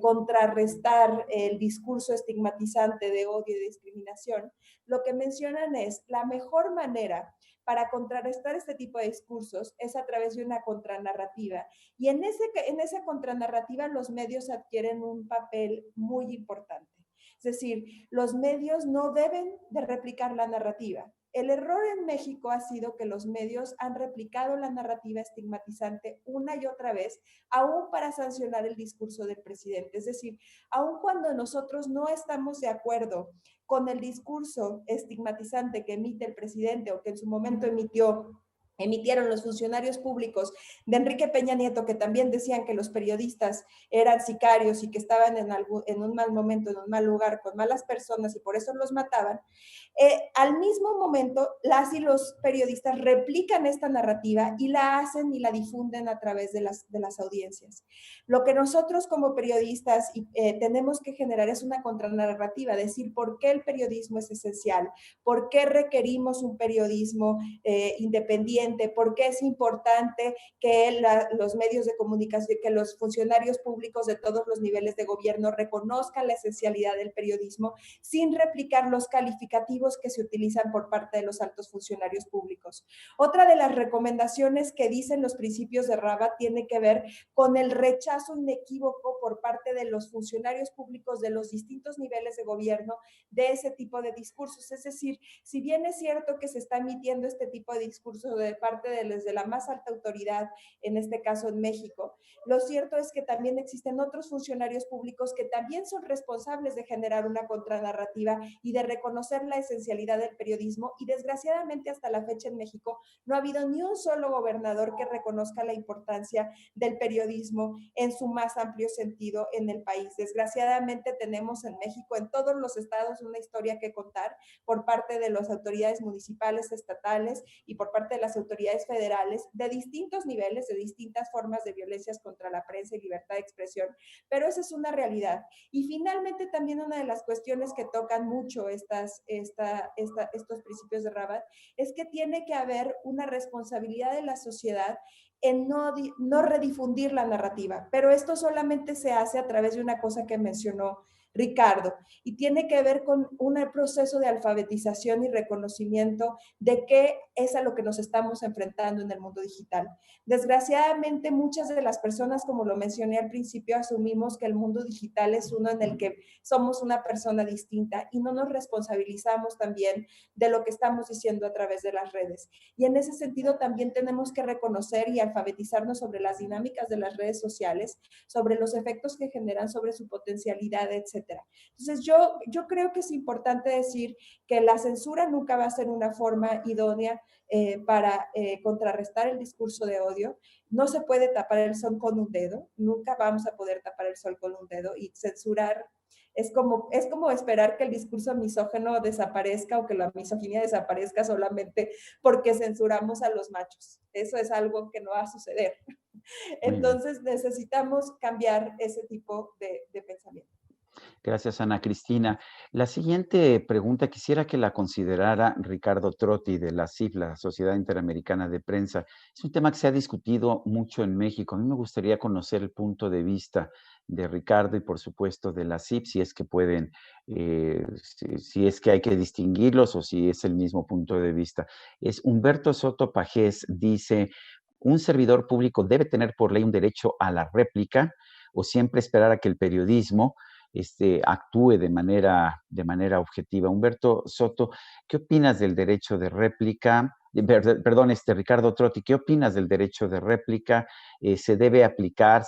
contrarrestar el discurso estigmatizante de odio y discriminación. Lo que mencionan es la mejor manera para contrarrestar este tipo de discursos es a través de una contranarrativa. Y en esa contranarrativa los medios adquieren un papel muy importante. Es decir, los medios no deben de replicar la narrativa. El error en México ha sido que los medios han replicado la narrativa estigmatizante una y otra vez, aún para sancionar el discurso del presidente. Es decir, aún cuando nosotros no estamos de acuerdo con el discurso estigmatizante que emite el presidente o que en su momento emitió emitieron los funcionarios públicos de Enrique Peña Nieto, que también decían que los periodistas eran sicarios y que estaban en un mal momento, en un mal lugar, con malas personas y por eso los mataban, al mismo momento las y los periodistas replican esta narrativa y la hacen y la difunden a través de las audiencias. Lo que nosotros como periodistas tenemos que generar es una contranarrativa, decir por qué el periodismo es esencial, por qué requerimos un periodismo independiente, por qué es importante que los medios de comunicación, que los funcionarios públicos de todos los niveles de gobierno reconozcan la esencialidad del periodismo sin replicar los calificativos que se utilizan por parte de los altos funcionarios públicos. Otra de las recomendaciones que dicen los principios de Rabat tiene que ver con el rechazo inequívoco por parte de los funcionarios públicos de los distintos niveles de gobierno de ese tipo de discursos. Es decir, si bien es cierto que se está emitiendo este tipo de discurso de parte de la más alta autoridad, en este caso en México, lo cierto es que también existen otros funcionarios públicos que también son responsables de generar una contranarrativa y de reconocer la esencialidad del periodismo, y desgraciadamente hasta la fecha en México no ha habido ni un solo gobernador que reconozca la importancia del periodismo en su más amplio sentido en el país. Desgraciadamente tenemos en México, en todos los estados, una historia que contar por parte de las autoridades municipales, estatales y por parte de las autoridades federales de distintos niveles, de distintas formas de violencias contra la prensa y libertad de expresión, pero esa es una realidad. Y finalmente también una de las cuestiones que tocan mucho estos principios de Rabat es que tiene que haber una responsabilidad de la sociedad en no redifundir la narrativa, pero esto solamente se hace a través de una cosa que mencionó Ricardo, y tiene que ver con un proceso de alfabetización y reconocimiento de qué es a lo que nos estamos enfrentando en el mundo digital. Desgraciadamente, muchas de las personas, como lo mencioné al principio, asumimos que el mundo digital es uno en el que somos una persona distinta y no nos responsabilizamos también de lo que estamos diciendo a través de las redes. Y en ese sentido también tenemos que reconocer y alfabetizarnos sobre las dinámicas de las redes sociales, sobre los efectos que generan, sobre su potencialidad, etc. Entonces, yo creo que es importante decir que la censura nunca va a ser una forma idónea para contrarrestar el discurso de odio. No se puede tapar el sol con un dedo, nunca vamos a poder tapar el sol con un dedo, y censurar es como esperar que el discurso misógino desaparezca o que la misoginia desaparezca solamente porque censuramos a los machos. Eso es algo que no va a suceder. Entonces necesitamos cambiar ese tipo de pensamiento. Gracias, Ana Cristina. La siguiente pregunta quisiera que la considerara Ricardo Trotti de la SIP, la Sociedad Interamericana de Prensa. Es un tema que se ha discutido mucho en México. A mí me gustaría conocer el punto de vista de Ricardo y, por supuesto, de la SIP, si es que pueden, si es que hay que distinguirlos o si es el mismo punto de vista. Es Humberto Soto Pajés, dice: ¿un servidor público debe tener por ley un derecho a la réplica o siempre esperar a que el periodismo actúe de manera objetiva? Humberto Soto, ¿qué opinas del derecho de réplica? Perdón, Ricardo Trotti, ¿qué opinas del derecho de réplica? ¿Se debe aplicar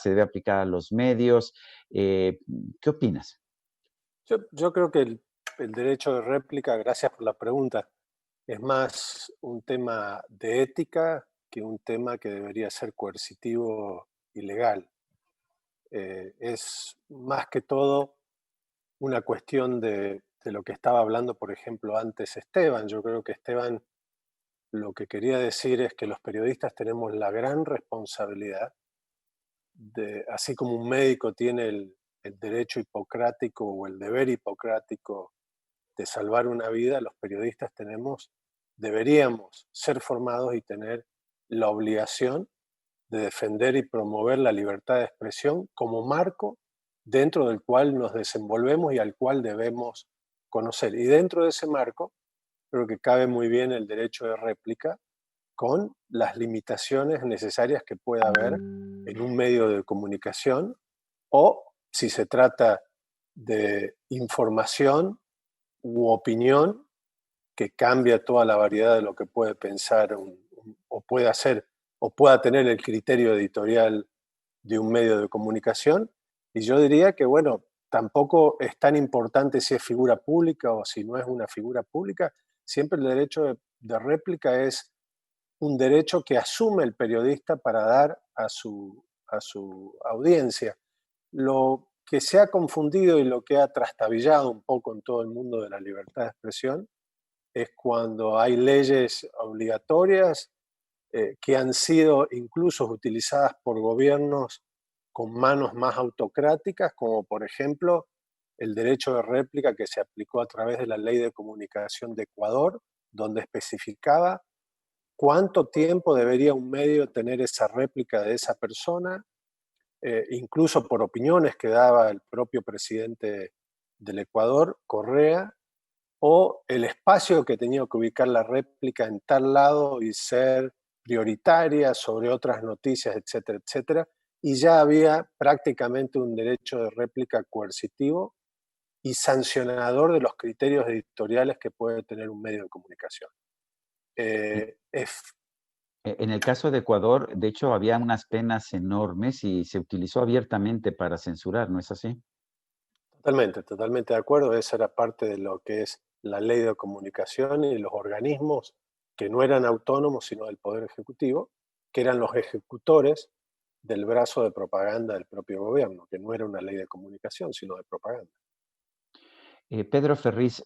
a los medios? ¿Qué opinas? Yo creo que el derecho de réplica, gracias por la pregunta, es más un tema de ética que un tema que debería ser coercitivo y legal. Es más que todo una cuestión de lo que estaba hablando, por ejemplo, antes Esteban. Yo creo que Esteban lo que quería decir es que los periodistas tenemos la gran responsabilidad de, así como un médico tiene el derecho hipocrático o el deber hipocrático de salvar una vida, los periodistas deberíamos ser formados y tener la obligación de defender y promover la libertad de expresión como marco dentro del cual nos desenvolvemos y al cual debemos conocer. Y dentro de ese marco, creo que cabe muy bien el derecho de réplica con las limitaciones necesarias que pueda haber en un medio de comunicación, o si se trata de información u opinión que cambia toda la variedad de lo que puede pensar o puede hacer o pueda tener el criterio editorial de un medio de comunicación. Y yo diría que, bueno, tampoco es tan importante si es figura pública o si no es una figura pública. Siempre el derecho de réplica es un derecho que asume el periodista para dar a su audiencia. Lo que se ha confundido y lo que ha trastabillado un poco en todo el mundo de la libertad de expresión es cuando hay leyes obligatorias que han sido incluso utilizadas por gobiernos con manos más autocráticas, como por ejemplo el derecho de réplica que se aplicó a través de la Ley de Comunicación de Ecuador, donde especificaba cuánto tiempo debería un medio tener esa réplica de esa persona, incluso por opiniones que daba el propio presidente del Ecuador, Correa, o el espacio que tenía que ubicar la réplica en tal lado y ser prioritaria sobre otras noticias, etcétera, etcétera. Y ya había prácticamente un derecho de réplica coercitivo y sancionador de los criterios editoriales que puede tener un medio de comunicación. En el caso de Ecuador, de hecho, había unas penas enormes y se utilizó abiertamente para censurar, ¿no es así? Totalmente de acuerdo. Esa era parte de lo que es la ley de comunicación y los organismos que no eran autónomos, sino del Poder Ejecutivo, que eran los ejecutores del brazo de propaganda del propio gobierno, que no era una ley de comunicación, sino de propaganda. Pedro Ferriz,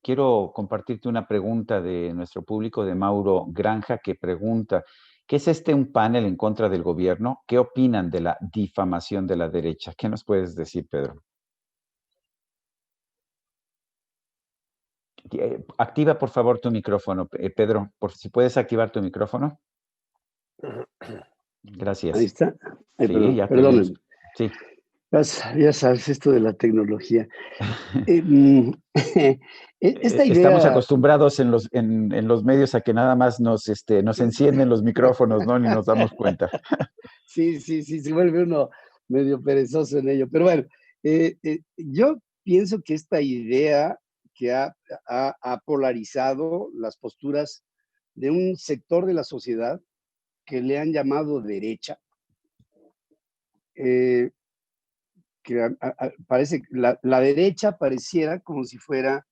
quiero compartirte una pregunta de nuestro público, de Mauro Granja, que pregunta, ¿qué es un panel en contra del gobierno? ¿Qué opinan de la difamación de la derecha? ¿Qué nos puedes decir, Pedro? Activa, por favor, tu micrófono. Pedro, si puedes activar tu micrófono. Gracias. Ahí está. Ay, Sí, ya te perdón. vemos. Sí. Ya sabes, esto de la tecnología. Esta idea... Estamos acostumbrados en los medios a que nada más nos encienden los micrófonos, ¿no? Ni nos damos cuenta. Sí, se vuelve uno medio perezoso en ello. Pero bueno, yo pienso que esta idea que ha polarizado las posturas de un sector de la sociedad que le han llamado derecha, que parece la derecha pareciera como si fuera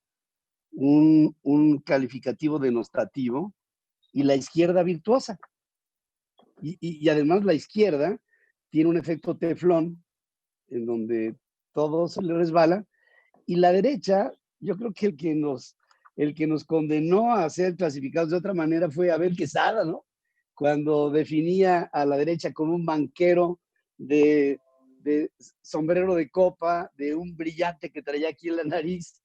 un calificativo denostativo y la izquierda virtuosa. Y además la izquierda tiene un efecto teflón en donde todo se le resbala, y la derecha, yo creo que el que nos condenó a ser clasificados de otra manera fue Abel Quesada, ¿no? Cuando definía a la derecha como un banquero de sombrero de copa, de un brillante que traía aquí en la nariz,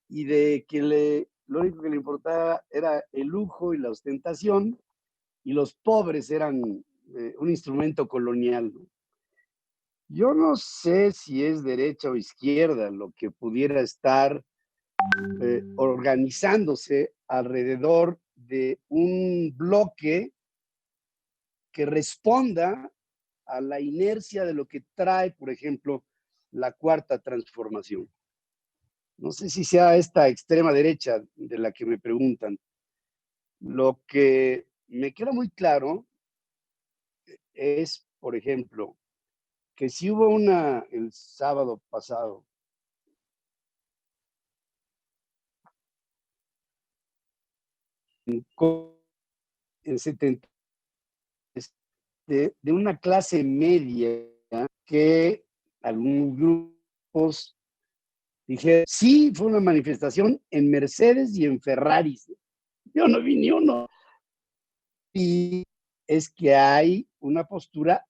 y de que lo único que le importaba era el lujo y la ostentación, y los pobres eran un instrumento colonial, ¿no? Yo no sé si es derecha o izquierda lo que pudiera estar organizándose alrededor de un bloque que responda a la inercia de lo que trae, por ejemplo, la cuarta transformación. No sé si sea esta extrema derecha de la que me preguntan. Lo que me queda muy claro es, por ejemplo, que si hubo el sábado pasado, en 70, de una clase media que algunos grupos dijeron, sí, fue una manifestación en Mercedes y en Ferraris. Yo no vi ni uno. Y es que hay una postura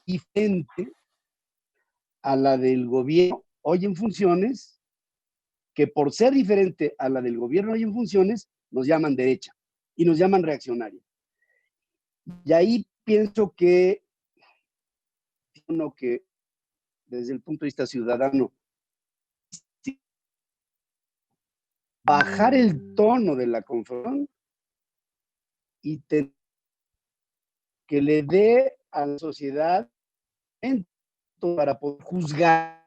diferente a la del gobierno hoy en funciones, que por ser diferente a la del gobierno hoy en funciones, nos llaman derecha y nos llaman reaccionaria. Y ahí pienso que uno que desde el punto de vista ciudadano, bajar el tono de la confrontación y que le dé a la sociedad para poder juzgar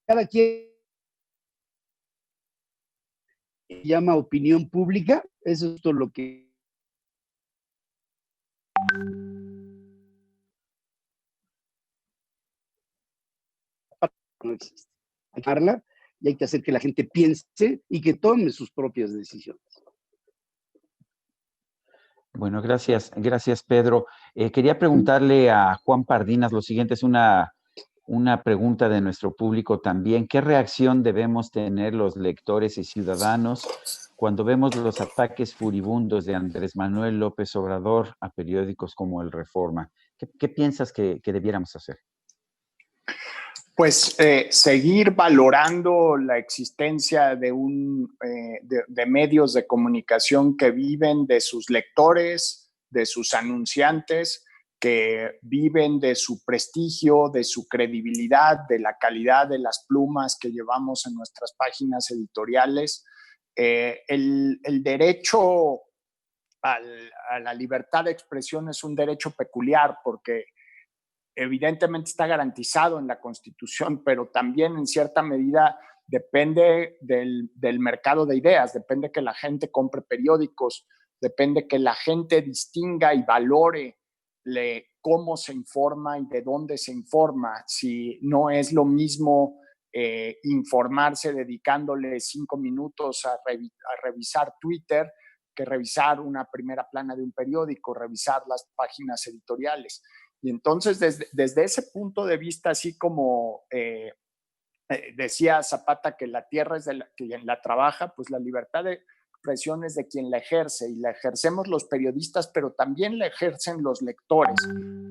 cada quien llama opinión pública. Eso es todo lo que no existe. Hay que darla y hay que hacer que la gente piense y que tome sus propias decisiones. Bueno, gracias, gracias Pedro. Quería preguntarle a Juan Pardinas lo siguiente, es una pregunta de nuestro público también. ¿Qué reacción debemos tener los lectores y ciudadanos cuando vemos los ataques furibundos de Andrés Manuel López Obrador a periódicos como El Reforma? ¿Qué piensas que debiéramos hacer? Pues seguir valorando la existencia de medios de comunicación que viven de sus lectores, de sus anunciantes, que viven de su prestigio, de su credibilidad, de la calidad de las plumas que llevamos en nuestras páginas editoriales. El derecho a la libertad de expresión es un derecho peculiar porque evidentemente está garantizado en la Constitución, pero también en cierta medida depende del mercado de ideas, depende que la gente compre periódicos, depende que la gente distinga y valore cómo se informa y de dónde se informa. Si no es lo mismo informarse dedicándole 5 minutos a revisar Twitter que revisar una primera plana de un periódico, revisar las páginas editoriales. Y entonces, desde ese punto de vista, así como decía Zapata que la tierra es de quien la trabaja, pues la libertad de expresión es de quien la ejerce, y la ejercemos los periodistas, pero también la ejercen los lectores,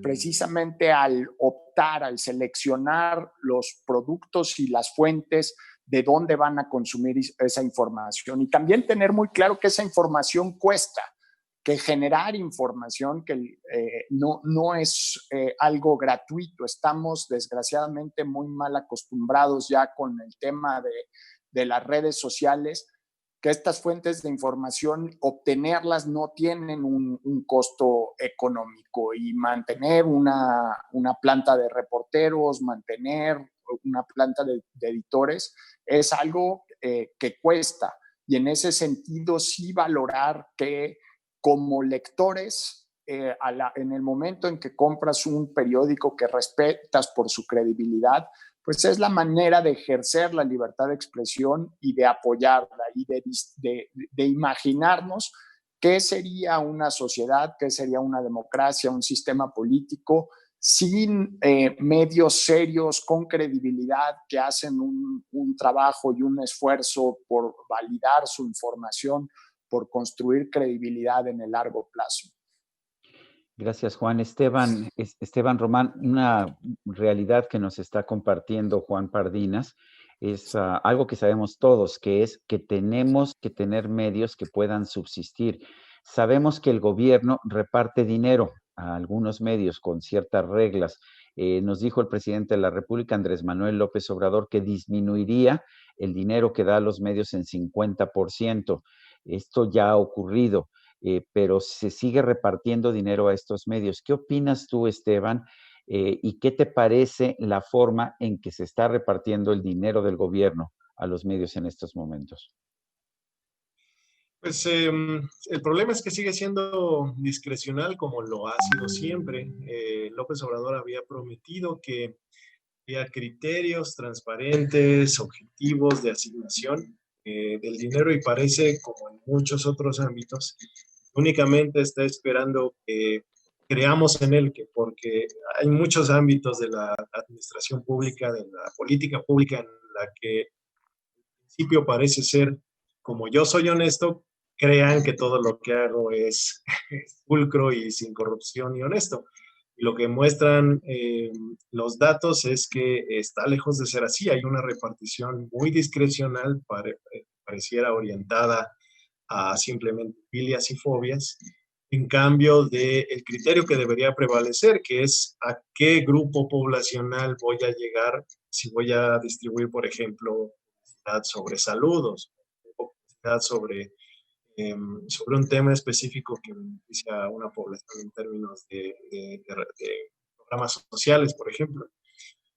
precisamente al optar, al seleccionar los productos y las fuentes de dónde van a consumir esa información. Y también tener muy claro que esa información cuesta, que generar información que no es algo gratuito. Estamos desgraciadamente muy mal acostumbrados ya con el tema de las redes sociales, que estas fuentes de información, obtenerlas no tienen un costo económico, y mantener una planta de reporteros, mantener una planta de editores es algo que cuesta, y en ese sentido sí valorar que como lectores, en el momento en que compras un periódico que respetas por su credibilidad, pues es la manera de ejercer la libertad de expresión y de apoyarla y de imaginarnos qué sería una sociedad, qué sería una democracia, un sistema político sin medios serios, con credibilidad, que hacen un trabajo y un esfuerzo por validar su información, por construir credibilidad en el largo plazo. Gracias, Juan. Esteban Román, una realidad que nos está compartiendo Juan Pardinas es algo que sabemos todos, que es que tenemos que tener medios que puedan subsistir. Sabemos que el gobierno reparte dinero a algunos medios con ciertas reglas. Nos dijo el presidente de la República, Andrés Manuel López Obrador, que disminuiría el dinero que da a los medios en 50%. Esto ya ha ocurrido. Pero se sigue repartiendo dinero a estos medios. ¿Qué opinas tú, Esteban? ¿Y qué te parece la forma en que se está repartiendo el dinero del gobierno a los medios en estos momentos? Pues el problema es que sigue siendo discrecional, como lo ha sido siempre. López Obrador había prometido que había criterios transparentes, objetivos de asignación del dinero, y parece, como en muchos otros ámbitos, únicamente está esperando que creamos en él, porque hay muchos ámbitos de la administración pública, de la política pública, en la que al principio parece ser, como yo soy honesto, crean que todo lo que hago es pulcro y sin corrupción y honesto. Y lo que muestran los datos es que está lejos de ser así. Hay una repartición muy discrecional, pareciera orientada a simplemente filias y fobias, en cambio del criterio que debería prevalecer, que es a qué grupo poblacional voy a llegar si voy a distribuir, por ejemplo, publicidad sobre saludos, o publicidad sobre un tema específico que beneficia a una población en términos de programas sociales, por ejemplo.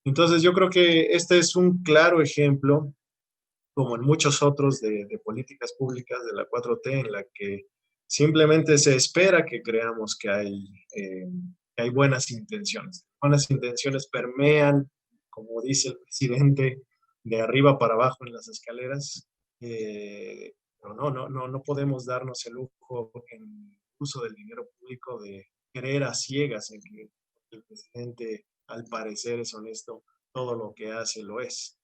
Entonces, yo creo que este es un claro ejemplo, como en muchos otros, de políticas públicas de la 4T, en la que simplemente se espera que creamos que hay buenas intenciones. Buenas intenciones permean, como dice el presidente, de arriba para abajo en las escaleras. Pero no podemos darnos el lujo en uso del dinero público, de creer a ciegas en que el presidente al parecer es honesto, todo lo que hace lo es.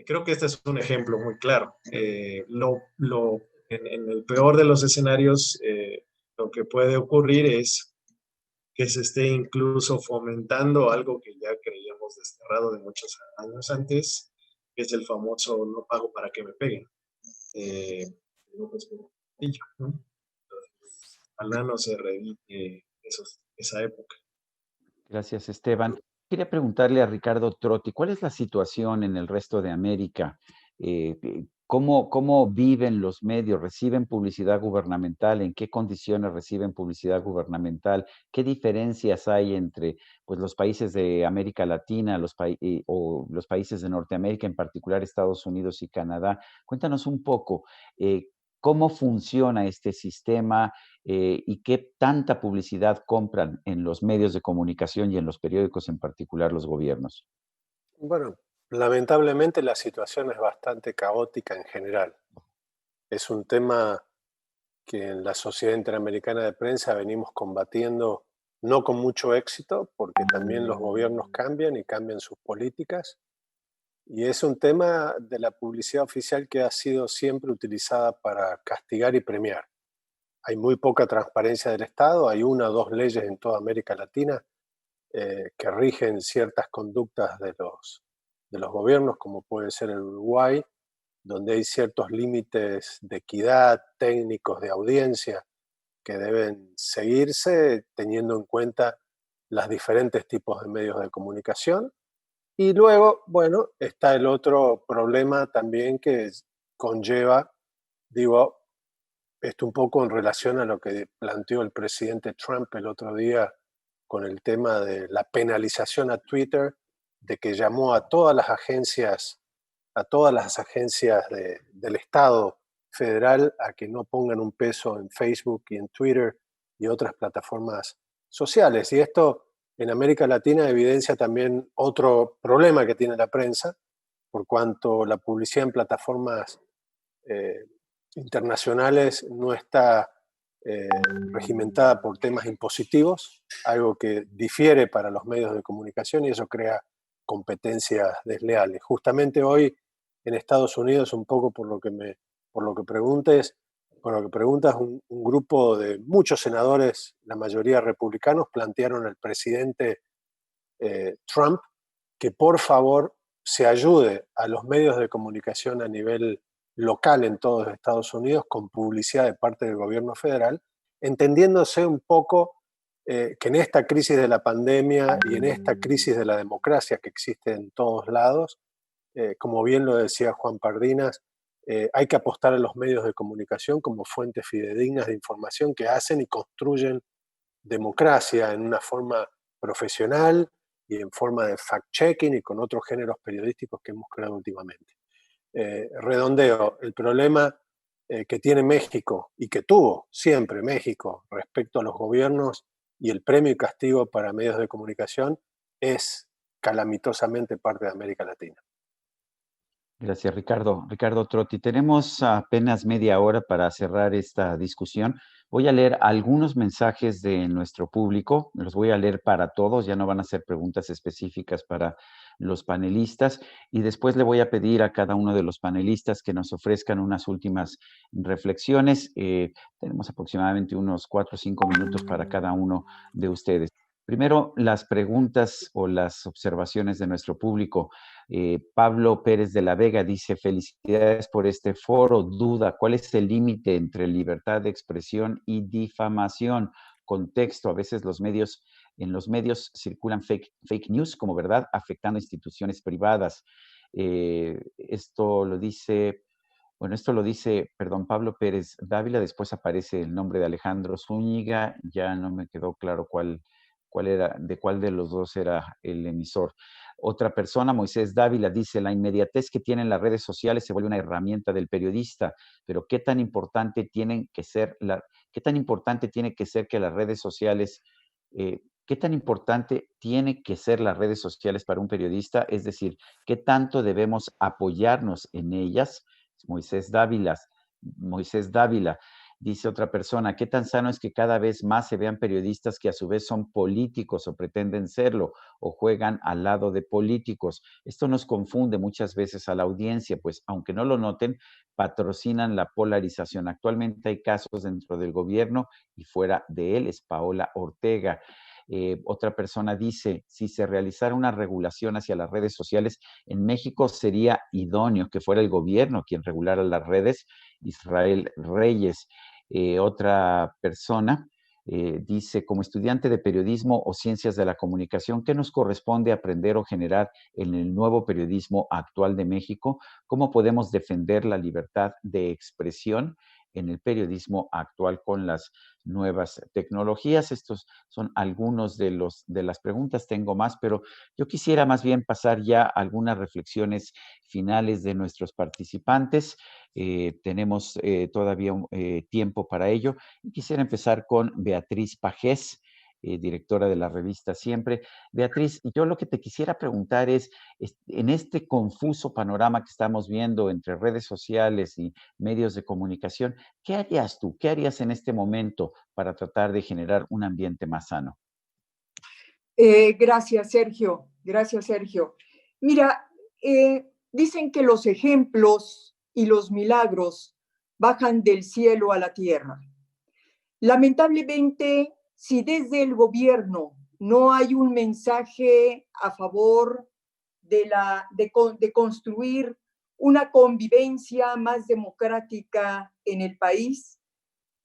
Creo que este es un ejemplo muy claro. En el peor de los escenarios, lo que puede ocurrir es que se esté incluso fomentando algo que ya creíamos desterrado de muchos años antes, que es el famoso no pago para que me peguen. López Portillo, ¿no? Entonces, ojalá no se reedite esa época. Gracias, Esteban. Quería preguntarle a Ricardo Trotti, ¿cuál es la situación en el resto de América? ¿Cómo viven los medios? ¿Reciben publicidad gubernamental? ¿En qué condiciones reciben publicidad gubernamental? ¿Qué diferencias hay entre, pues, los países de América Latina o los países de Norteamérica, en particular Estados Unidos y Canadá? Cuéntanos un poco, ¿cómo funciona este sistema? ¿Y qué tanta publicidad compran en los medios de comunicación y en los periódicos, en particular los gobiernos? Bueno, lamentablemente la situación es bastante caótica en general. Es un tema que en la Sociedad Interamericana de Prensa venimos combatiendo no con mucho éxito, porque también los gobiernos cambian y cambian sus políticas. Y es un tema de la publicidad oficial que ha sido siempre utilizada para castigar y premiar. Hay muy poca transparencia del Estado, hay 1 o 2 leyes en toda América Latina que rigen ciertas conductas de los gobiernos, como puede ser el Uruguay, donde hay ciertos límites de equidad, técnicos, de audiencia, que deben seguirse teniendo en cuenta los diferentes tipos de medios de comunicación. Y luego, bueno, está el otro problema también que conlleva, digo, esto un poco en relación a lo que planteó el presidente Trump el otro día con el tema de la penalización a Twitter, de que llamó a todas las agencias del Estado federal a que no pongan un peso en Facebook y en Twitter y otras plataformas sociales. Y esto en América Latina evidencia también otro problema que tiene la prensa, por cuanto la publicidad en plataformas internacionales no está regimentada por temas impositivos, algo que difiere para los medios de comunicación y eso crea competencias desleales. Justamente hoy en Estados Unidos, un poco por lo que preguntas, un grupo de muchos senadores, la mayoría republicanos, plantearon al presidente Trump que por favor se ayude a los medios de comunicación a nivel local en todos Estados Unidos con publicidad de parte del gobierno federal, entendiéndose un poco que en esta crisis de la pandemia y en esta crisis de la democracia que existe en todos lados, como bien lo decía Juan Pardinas, hay que apostar a los medios de comunicación como fuentes fidedignas de información que hacen y construyen democracia en una forma profesional y en forma de fact-checking y con otros géneros periodísticos que hemos creado últimamente. Redondeo, el problema que tiene México y que tuvo siempre México respecto a los gobiernos y el premio y castigo para medios de comunicación es calamitosamente parte de América Latina. Gracias, Ricardo. Ricardo Trotti, tenemos apenas media hora para cerrar esta discusión. Voy a leer algunos mensajes de nuestro público, los voy a leer para todos, ya no van a ser preguntas específicas para los panelistas, y después le voy a pedir a cada uno de los panelistas que nos ofrezcan unas últimas reflexiones. Tenemos aproximadamente unos 4 o 5 minutos para cada uno de ustedes. Primero, las preguntas o las observaciones de nuestro público. Pablo Pérez de la Vega dice: felicidades por este foro. Duda, ¿cuál es el límite entre libertad de expresión y difamación? Contexto, a veces en los medios circulan fake news como verdad, afectando a instituciones privadas. Esto lo dice Pablo Pérez Dávila, después aparece el nombre de Alejandro Zúñiga, ya no me quedó claro de cuál de los dos era el emisor. Otra persona, Moisés Dávila, dice: la inmediatez que tienen las redes sociales se vuelve una herramienta del periodista, pero ¿qué tan importante tiene que ser que las redes sociales, qué tan importante tiene que ser las redes sociales para un periodista? Es decir, ¿qué tanto debemos apoyarnos en ellas? Moisés Dávila Dice otra persona, ¿qué tan sano es que cada vez más se vean periodistas que a su vez son políticos o pretenden serlo o juegan al lado de políticos? Esto nos confunde muchas veces a la audiencia, pues aunque no lo noten, patrocinan la polarización. Actualmente hay casos dentro del gobierno y fuera de él, es Paola Ortega. Otra persona dice, si se realizara una regulación hacia las redes sociales, en México sería idóneo que fuera el gobierno quien regulara las redes. Israel Reyes. Otra persona dice, como estudiante de periodismo o ciencias de la comunicación, ¿qué nos corresponde aprender o generar en el nuevo periodismo actual de México? ¿Cómo podemos defender la libertad de expresión en el periodismo actual con las nuevas tecnologías? Estos son algunos de las preguntas, tengo más, pero yo quisiera más bien pasar ya a algunas reflexiones finales de nuestros participantes. Tenemos todavía tiempo para ello. Y quisiera empezar con Beatriz Pajés, directora de la revista Siempre. Beatriz, yo lo que te quisiera preguntar es, en este confuso panorama que estamos viendo entre redes sociales y medios de comunicación, ¿qué harías tú? ¿Qué harías en este momento para tratar de generar un ambiente más sano? Gracias, Sergio. Gracias, Sergio. Mira, dicen que los ejemplos y los milagros bajan del cielo a la tierra. Lamentablemente, si desde el gobierno no hay un mensaje a favor de construir una convivencia más democrática en el país,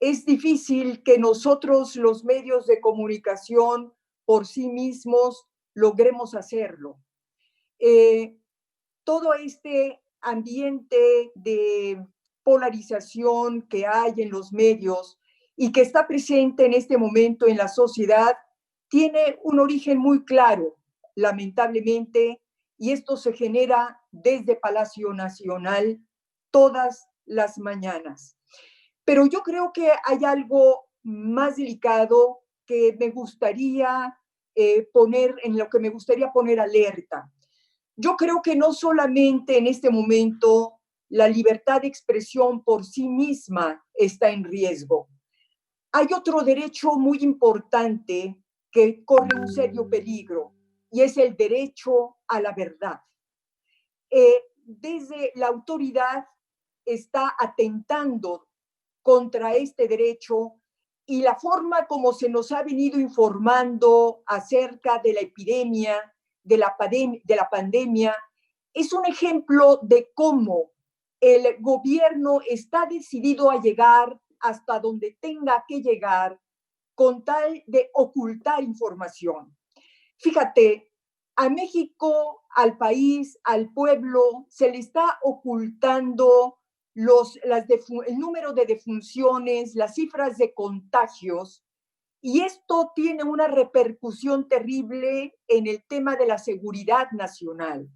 es difícil que nosotros, los medios de comunicación, por sí mismos, logremos hacerlo. Todo este ambiente de polarización que hay en los medios y que está presente en este momento en la sociedad tiene un origen muy claro, lamentablemente, y esto se genera desde Palacio Nacional todas las mañanas. Pero yo creo que hay algo más delicado que me gustaría en lo que me gustaría poner alerta. Yo creo que no solamente en este momento la libertad de expresión por sí misma está en riesgo. Hay otro derecho muy importante que corre un serio peligro y es el derecho a la verdad. Desde la autoridad está atentando contra este derecho y la forma como se nos ha venido informando acerca de la epidemia, de la pandemia, es un ejemplo de cómo el gobierno está decidido a llegar hasta donde tenga que llegar con tal de ocultar información. Fíjate, a México, al país, al pueblo, se le está ocultando el número de defunciones, las cifras de contagios, y esto tiene una repercusión terrible en el tema de la seguridad nacional.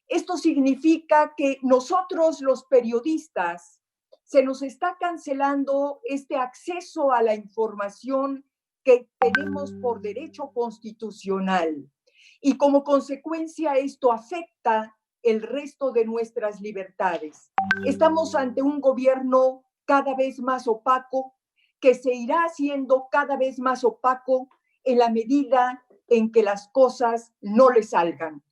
Esto significa que nosotros, los periodistas, se nos está cancelando este acceso a la información que tenemos por derecho constitucional. Y como consecuencia, esto afecta el resto de nuestras libertades. Estamos ante un gobierno cada vez más opaco, que se irá haciendo cada vez más opaco en la medida en que las cosas no le salgan.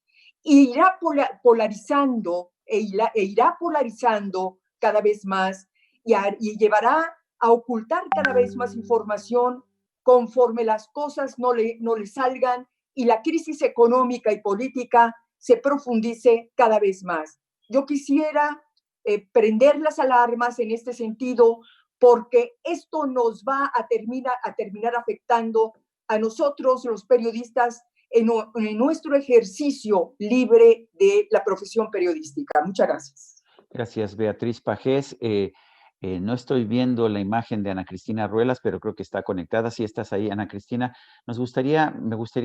Y irá polarizando irá polarizando cada vez más y llevará a ocultar cada vez más información conforme las cosas no le salgan y la crisis económica y política se profundice cada vez más. Yo quisiera prender las alarmas en este sentido porque esto nos va a terminar afectando a nosotros, los periodistas, en nuestro ejercicio libre de la profesión periodística. Muchas gracias. Gracias, Beatriz Pajés. No estoy viendo la imagen de Ana Cristina Ruelas, pero creo que está conectada. Si estás ahí, Ana Cristina, me gustaría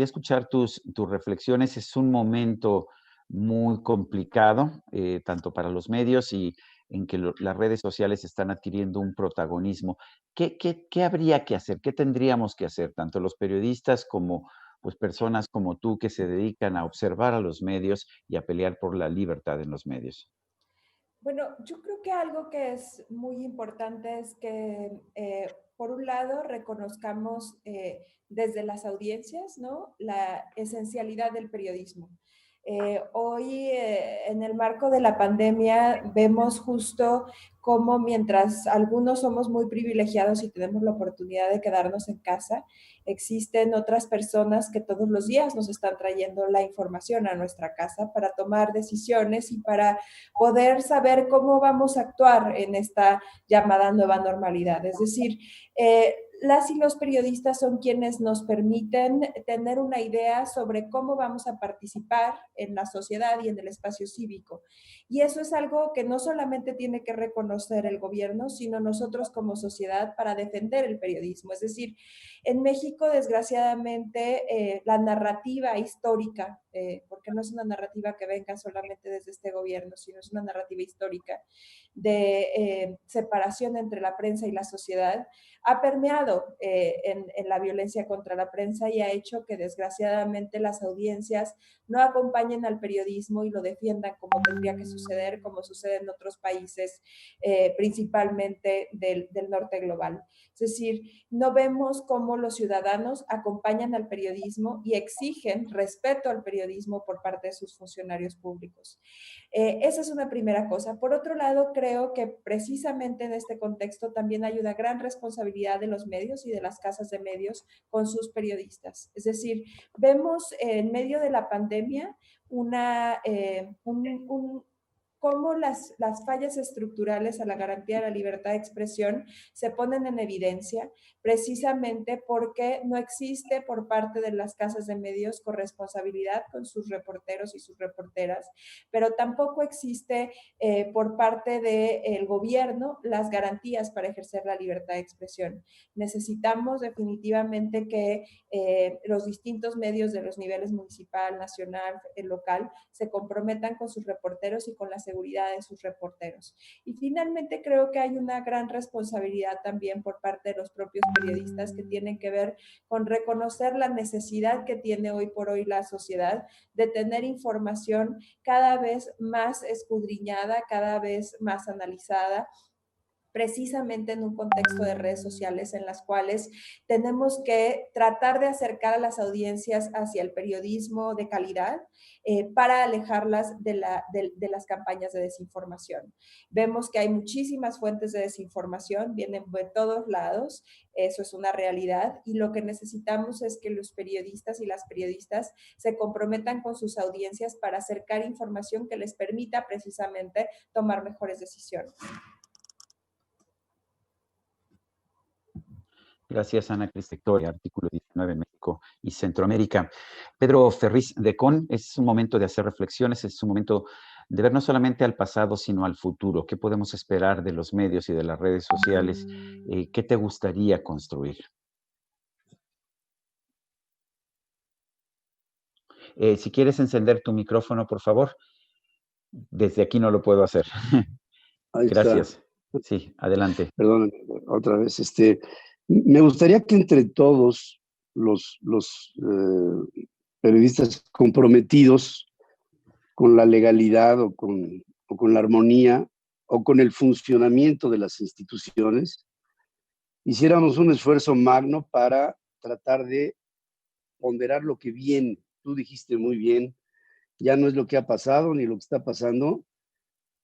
escuchar tus reflexiones. Es un momento muy complicado, tanto para los medios y en que las redes sociales están adquiriendo un protagonismo. ¿Qué habría que hacer? ¿Qué tendríamos que hacer? Tanto los periodistas como pues, personas como tú que se dedican a observar a los medios y a pelear por la libertad en los medios. Bueno, yo creo que algo que es muy importante es que, por un lado, reconozcamos desde las audiencias, ¿no?, la esencialidad del periodismo. Hoy, en el marco de la pandemia, vemos justo cómo mientras algunos somos muy privilegiados y tenemos la oportunidad de quedarnos en casa, existen otras personas que todos los días nos están trayendo la información a nuestra casa para tomar decisiones y para poder saber cómo vamos a actuar en esta llamada nueva normalidad. Es decir, las y los periodistas son quienes nos permiten tener una idea sobre cómo vamos a participar en la sociedad y en el espacio cívico. Y eso es algo que no solamente tiene que reconocer el gobierno, sino nosotros como sociedad para defender el periodismo. Es decir, en México, desgraciadamente, la narrativa histórica, porque no es una narrativa que venga solamente desde este gobierno, sino es una narrativa histórica de separación entre la prensa y la sociedad, ha permeado en la violencia contra la prensa y ha hecho que desgraciadamente las audiencias no acompañen al periodismo y lo defiendan como tendría que suceder, como sucede en otros países, principalmente del norte global. Es decir, no vemos cómo los ciudadanos acompañan al periodismo y exigen respeto al periodismo por parte de sus funcionarios públicos. Esa es una primera cosa. Por otro lado, creo que precisamente en este contexto también hay una gran responsabilidad de los medios y de las casas de medios con sus periodistas. Es decir, vemos en medio de la pandemia cómo las fallas estructurales a la garantía de la libertad de expresión se ponen en evidencia precisamente porque no existe por parte de las casas de medios corresponsabilidad con sus reporteros y sus reporteras, pero tampoco existe por parte del gobierno las garantías para ejercer la libertad de expresión. Necesitamos definitivamente que los distintos medios de los niveles municipal, nacional, local, se comprometan con sus reporteros y con la seguridad de sus reporteros. Y finalmente creo que hay una gran responsabilidad también por parte de los propios periodistas que tienen que ver con reconocer la necesidad que tiene hoy por hoy la sociedad de tener información cada vez más escudriñada, cada vez más analizada, precisamente en un contexto de redes sociales en las cuales tenemos que tratar de acercar a las audiencias hacia el periodismo de calidad para alejarlas de las campañas de desinformación. Vemos que hay muchísimas fuentes de desinformación, vienen de todos lados, eso es una realidad, y lo que necesitamos es que los periodistas y las periodistas se comprometan con sus audiencias para acercar información que les permita precisamente tomar mejores decisiones. Gracias, Ana Cristina Victoria, artículo 19, México y Centroamérica. Pedro Ferriz de Con, es un momento de hacer reflexiones, es un momento de ver no solamente al pasado, sino al futuro. ¿Qué podemos esperar de los medios y de las redes sociales? ¿Qué te gustaría construir? Si quieres encender tu micrófono, por favor. Desde aquí no lo puedo hacer. Ahí Gracias. está. Sí, adelante. Perdón, otra vez. Me gustaría que entre todos los periodistas comprometidos con la legalidad o con la armonía o con el funcionamiento de las instituciones, hiciéramos un esfuerzo magno para tratar de ponderar lo que viene. Tú dijiste muy bien, ya no es lo que ha pasado ni lo que está pasando,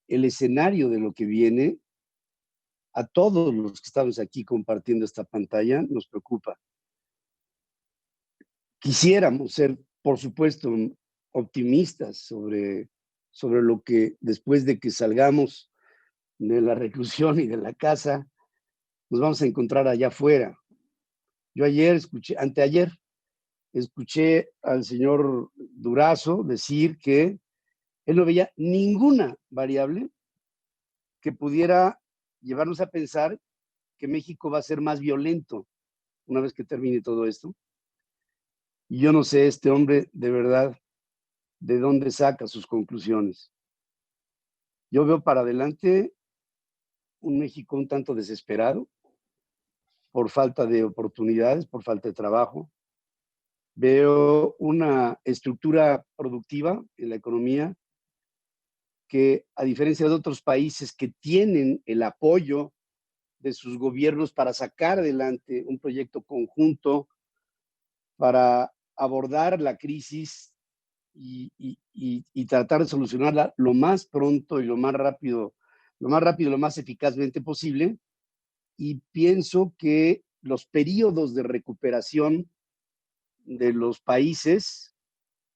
el escenario de lo que viene. A todos los que estamos aquí compartiendo esta pantalla nos preocupa. Quisiéramos ser, por supuesto, optimistas sobre lo que después de que salgamos de la reclusión y de la casa, nos vamos a encontrar allá afuera. Yo anteayer, escuché al señor Durazo decir que él no veía ninguna variable que pudiera llevarnos a pensar que México va a ser más violento una vez que termine todo esto. Y yo no sé este hombre de verdad de dónde saca sus conclusiones. Yo veo para adelante un México un tanto desesperado por falta de oportunidades, por falta de trabajo. Veo una estructura productiva en la economía que, a diferencia de otros países que tienen el apoyo de sus gobiernos para sacar adelante un proyecto conjunto, para abordar la crisis y tratar de solucionarla lo más pronto y lo más rápido, lo más eficazmente posible. Y pienso que los periodos de recuperación de los países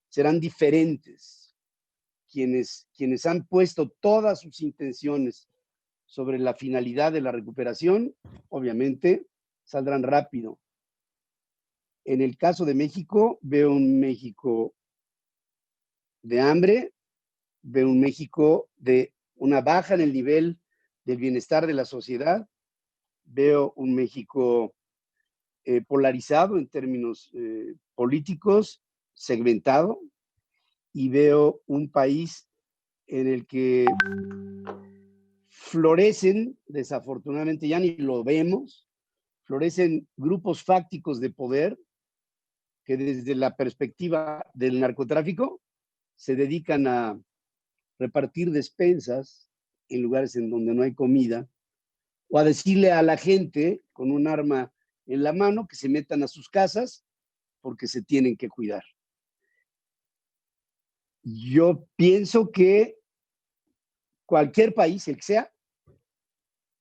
serán diferentes. Quienes han puesto todas sus intenciones sobre la finalidad de la recuperación, obviamente saldrán rápido. En el caso de México, veo un México de hambre, veo un México de una baja en el nivel del bienestar de la sociedad, veo un México polarizado en términos políticos, segmentado, y veo un país en el que florecen, desafortunadamente ya ni lo vemos, florecen grupos fácticos de poder que desde la perspectiva del narcotráfico se dedican a repartir despensas en lugares en donde no hay comida, o a decirle a la gente con un arma en la mano que se metan a sus casas porque se tienen que cuidar. Yo pienso que cualquier país, el que sea,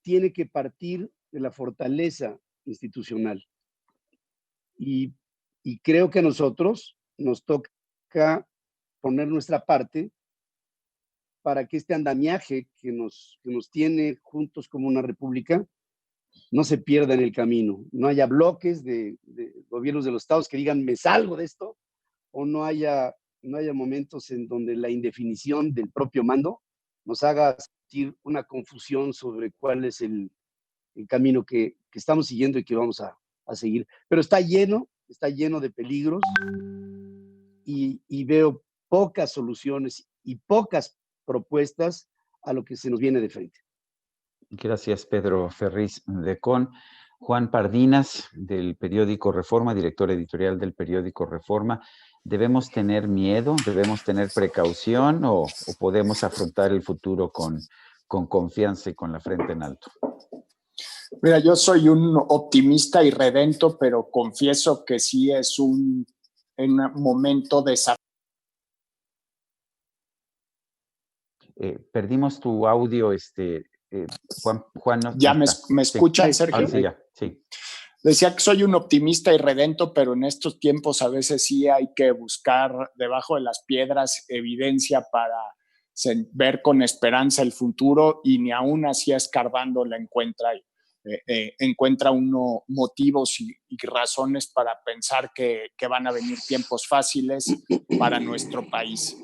tiene que partir de la fortaleza institucional. Y creo que a nosotros nos toca poner nuestra parte para que este andamiaje que nos tiene juntos como una república no se pierda en el camino. No haya bloques de gobiernos de los estados que digan me salgo de esto, o no haya momentos en donde la indefinición del propio mando nos haga sentir una confusión sobre cuál es el camino que estamos siguiendo y que vamos a seguir. Pero está lleno de peligros y veo pocas soluciones y pocas propuestas a lo que se nos viene de frente. Gracias, Pedro Ferriz de Con. Juan Pardinas, del periódico Reforma, director editorial del periódico Reforma. ¿Debemos tener miedo? ¿Debemos tener precaución? ¿O podemos afrontar el futuro con confianza y con la frente en alto? Mira, yo soy un optimista irredento, pero confieso que sí es un momento desafiante. Perdimos tu audio, Juan. No, ¿Ya me escuchan, sí. Sergio? Sí, ya, sí. Decía que soy un optimista irredento, pero en estos tiempos a veces sí hay que buscar debajo de las piedras evidencia para ver con esperanza el futuro, y ni aún así escarbando la encuentra uno motivos y razones para pensar que van a venir tiempos fáciles para nuestro país.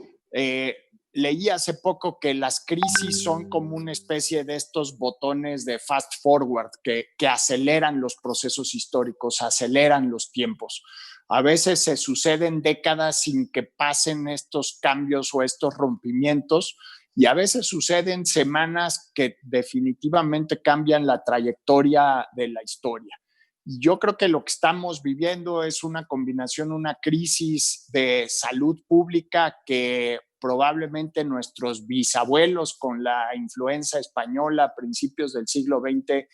Leí hace poco que las crisis son como una especie de estos botones de fast forward que aceleran los procesos históricos, aceleran los tiempos. A veces se suceden décadas sin que pasen estos cambios o estos rompimientos, y a veces suceden semanas que definitivamente cambian la trayectoria de la historia. Y yo creo que lo que estamos viviendo es una combinación, una crisis de salud pública que probablemente nuestros bisabuelos con la influenza española a principios del siglo XX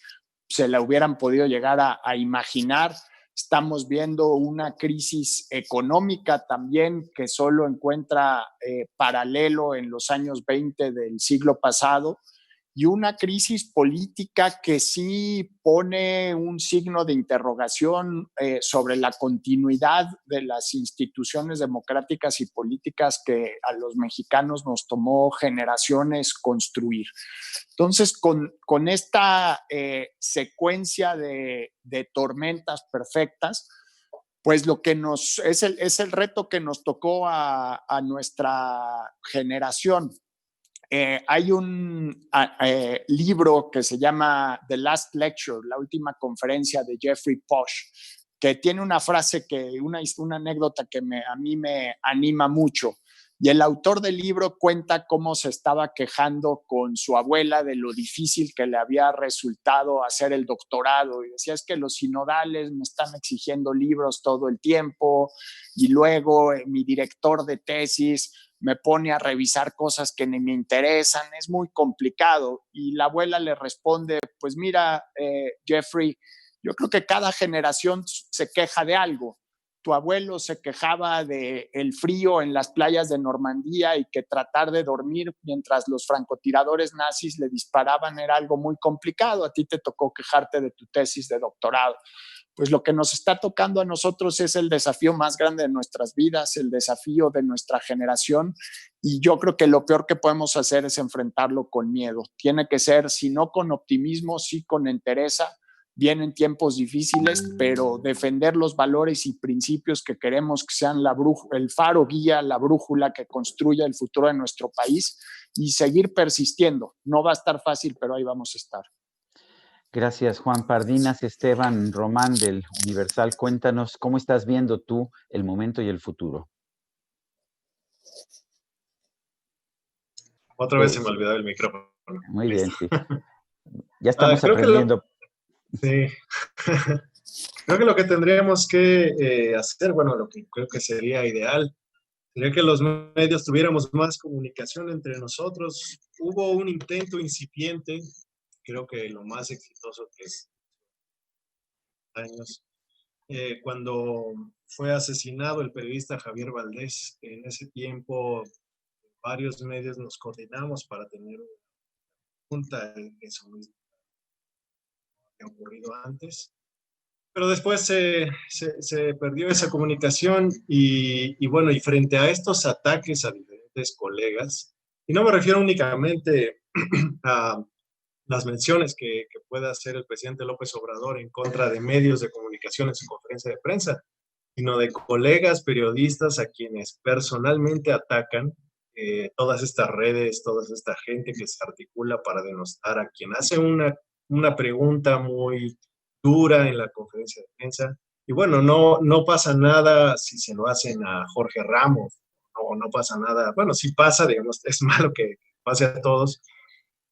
se la hubieran podido llegar a imaginar. Estamos viendo una crisis económica también que solo encuentra paralelo en los años 20 del siglo pasado, y una crisis política que sí pone un signo de interrogación sobre la continuidad de las instituciones democráticas y políticas que a los mexicanos nos tomó generaciones construir. Entonces, con esta secuencia de tormentas perfectas, pues lo que es el reto que nos tocó a nuestra generación. Hay un libro que se llama The Last Lecture, la última conferencia, de Jeffrey Posh, que tiene una frase, una anécdota que a mí me anima mucho. Y el autor del libro cuenta cómo se estaba quejando con su abuela de lo difícil que le había resultado hacer el doctorado. Y decía, es que los sinodales me están exigiendo libros todo el tiempo, y luego mi director de tesis me pone a revisar cosas que ni me interesan, es muy complicado. Y la abuela le responde, pues mira, Jeffrey, yo creo que cada generación se queja de algo. Tu abuelo se quejaba del frío en las playas de Normandía y que tratar de dormir mientras los francotiradores nazis le disparaban era algo muy complicado. A ti te tocó quejarte de tu tesis de doctorado. Pues lo que nos está tocando a nosotros es el desafío más grande de nuestras vidas, el desafío de nuestra generación, y yo creo que lo peor que podemos hacer es enfrentarlo con miedo. Tiene que ser, si no con optimismo, sí con entereza. Vienen tiempos difíciles, pero defender los valores y principios que queremos que sean el faro guía, la brújula que construya el futuro de nuestro país, y seguir persistiendo. No va a estar fácil, pero ahí vamos a estar. Gracias, Juan Pardinas. Esteban Román del Universal, cuéntanos cómo estás viendo tú el momento y el futuro. Otra vez se me olvidó el micrófono. Muy bien, sí. Ya estamos aprendiendo. Sí. Creo que lo que tendríamos que hacer, bueno, lo que creo que sería ideal, sería que los medios tuviéramos más comunicación entre nosotros. Hubo un intento incipiente, creo que lo más exitoso que es años, cuando fue asesinado el periodista Javier Valdés. En ese tiempo varios medios nos coordinamos para tener una junta de eso mismo que ha ocurrido antes. Pero después se perdió esa comunicación y bueno, y frente a estos ataques a diferentes colegas, y no me refiero únicamente a las menciones que pueda hacer el presidente López Obrador en contra de medios de comunicación en su conferencia de prensa, sino de colegas periodistas a quienes personalmente atacan, todas estas redes, toda esta gente que se articula para denostar a quien hace una pregunta muy dura en la conferencia de prensa. Y bueno, no pasa nada si se lo hacen a Jorge Ramos, no pasa nada. Bueno, sí pasa, digamos, es malo que pase a todos,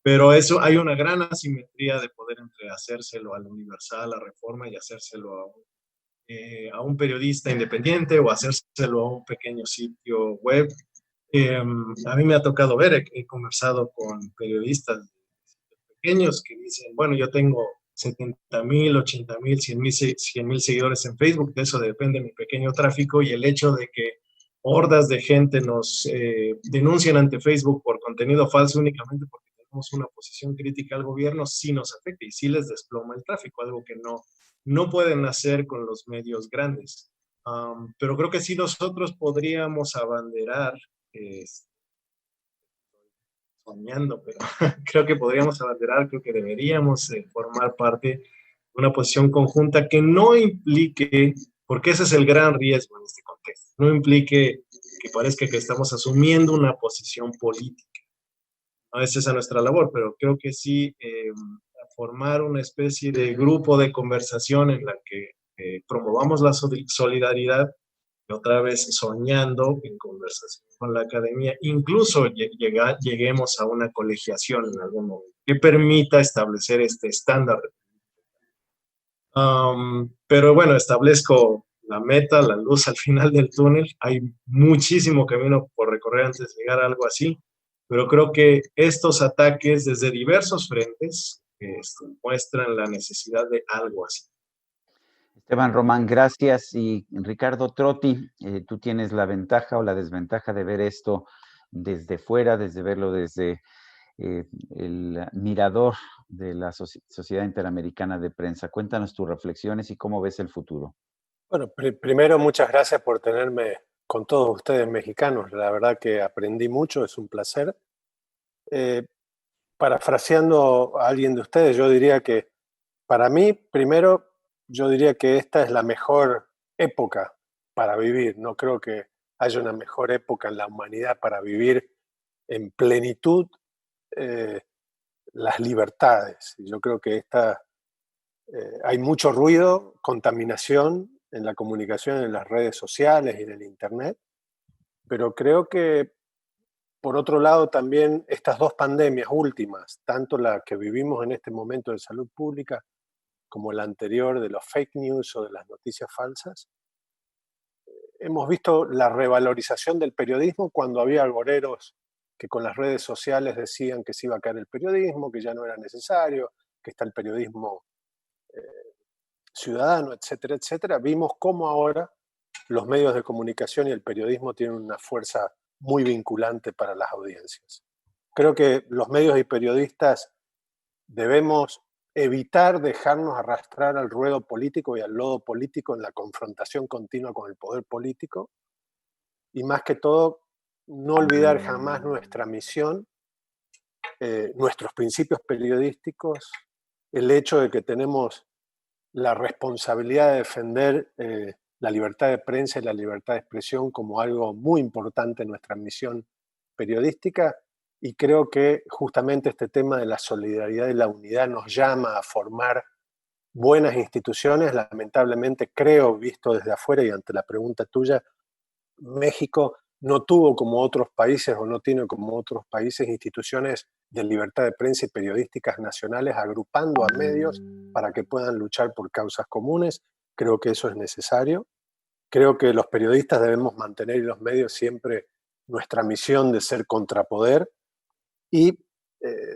pero eso hay una gran asimetría de poder entre hacérselo al Universal, a Reforma, y hacérselo a un periodista independiente o hacérselo a un pequeño sitio web. A mí me ha tocado ver, he conversado con periodistas pequeños que dicen, bueno, yo tengo 70,000, 80,000, 100,000 seguidores en Facebook, de eso depende mi pequeño tráfico, y el hecho de que hordas de gente nos denuncian ante Facebook por contenido falso únicamente porque tenemos una posición crítica al gobierno, sí nos afecta y sí les desploma el tráfico, algo que no pueden hacer con los medios grandes. Pero creo que sí nosotros podríamos abanderar, soñando, pero creo que podríamos abanderar, creo que deberíamos formar parte de una posición conjunta que no implique, porque ese es el gran riesgo en este contexto, no implique que parezca que estamos asumiendo una posición política. No, esa es nuestra labor, pero creo que sí formar una especie de grupo de conversación en la que promovamos la solidaridad, y otra vez soñando en conversación con la academia, incluso lleguemos a una colegiación en algún momento que permita establecer este estándar. Pero bueno, establezco la meta, la luz al final del túnel. Hay muchísimo camino por recorrer antes de llegar a algo así, pero creo que estos ataques desde diversos frentes muestran la necesidad de algo así. Esteban Román, gracias. Y Ricardo Trotti, tú tienes la ventaja o la desventaja de ver esto desde fuera, desde verlo desde el mirador de la Sociedad Interamericana de Prensa. Cuéntanos tus reflexiones y cómo ves el futuro. Bueno, primero muchas gracias por tenerme con todos ustedes mexicanos. La verdad que aprendí mucho, es un placer. Parafraseando a alguien de ustedes, yo diría que para mí, primero, yo diría que esta es la mejor época para vivir. No creo que haya una mejor época en la humanidad para vivir en plenitud las libertades. Yo creo que hay mucho ruido, contaminación en la comunicación, en las redes sociales y en el Internet, pero creo que, por otro lado, también estas dos pandemias últimas, tanto la que vivimos en este momento de salud pública como la anterior de los fake news o de las noticias falsas, hemos visto la revalorización del periodismo cuando había agoreros que con las redes sociales decían que se iba a caer el periodismo, que ya no era necesario, que está el periodismo ciudadano, etcétera, etcétera. Vimos cómo ahora los medios de comunicación y el periodismo tienen una fuerza muy vinculante para las audiencias. Creo que los medios y periodistas debemos evitar dejarnos arrastrar al ruedo político y al lodo político en la confrontación continua con el poder político, y más que todo, no olvidar jamás nuestra misión, nuestros principios periodísticos, el hecho de que tenemos la responsabilidad de defender la libertad de prensa y la libertad de expresión como algo muy importante en nuestra misión periodística, y creo que justamente este tema de la solidaridad y la unidad nos llama a formar buenas instituciones. Lamentablemente creo, visto desde afuera y ante la pregunta tuya, México no tuvo como otros países o no tiene como otros países instituciones de libertad de prensa y periodísticas nacionales agrupando a medios para que puedan luchar por causas comunes. Creo que eso es necesario. Creo que los periodistas debemos mantener, y los medios, siempre nuestra misión de ser contrapoder y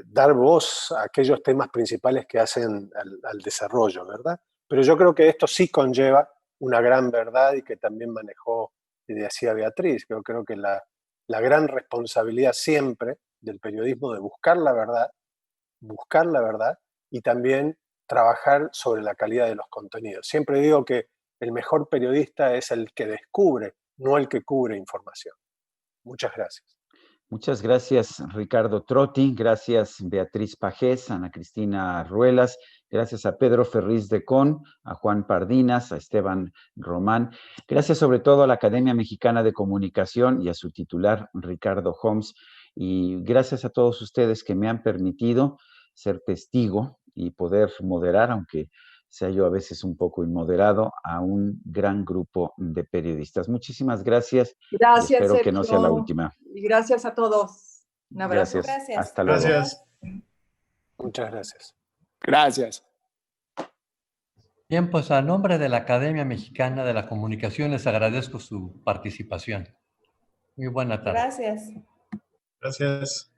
dar voz a aquellos temas principales que hacen al desarrollo, ¿verdad? Pero yo creo que esto sí conlleva una gran verdad, y que también manejó y decía Beatriz. Yo creo que la gran responsabilidad siempre del periodismo de buscar la verdad y también trabajar sobre la calidad de los contenidos. Siempre digo que el mejor periodista es el que descubre, no el que cubre información. Muchas gracias. Muchas gracias, Ricardo Trotti. Gracias, Beatriz Pajés, Ana Cristina Ruelas. Gracias a Pedro Ferriz de Con, a Juan Pardinas, a Esteban Román. Gracias sobre todo a la Academia Mexicana de Comunicación y a su titular, Ricardo Homs. Y gracias a todos ustedes que me han permitido ser testigo y poder moderar, aunque sea yo a veces un poco inmoderado, a un gran grupo de periodistas. Muchísimas gracias. Gracias, espero Sergio. que no sea la última. Y gracias a todos. Un abrazo. Gracias. Hasta luego. Gracias. Muchas gracias. Gracias. Bien, pues a nombre de la Academia Mexicana de la Comunicación les agradezco su participación. Muy buena tarde. Gracias. Gracias.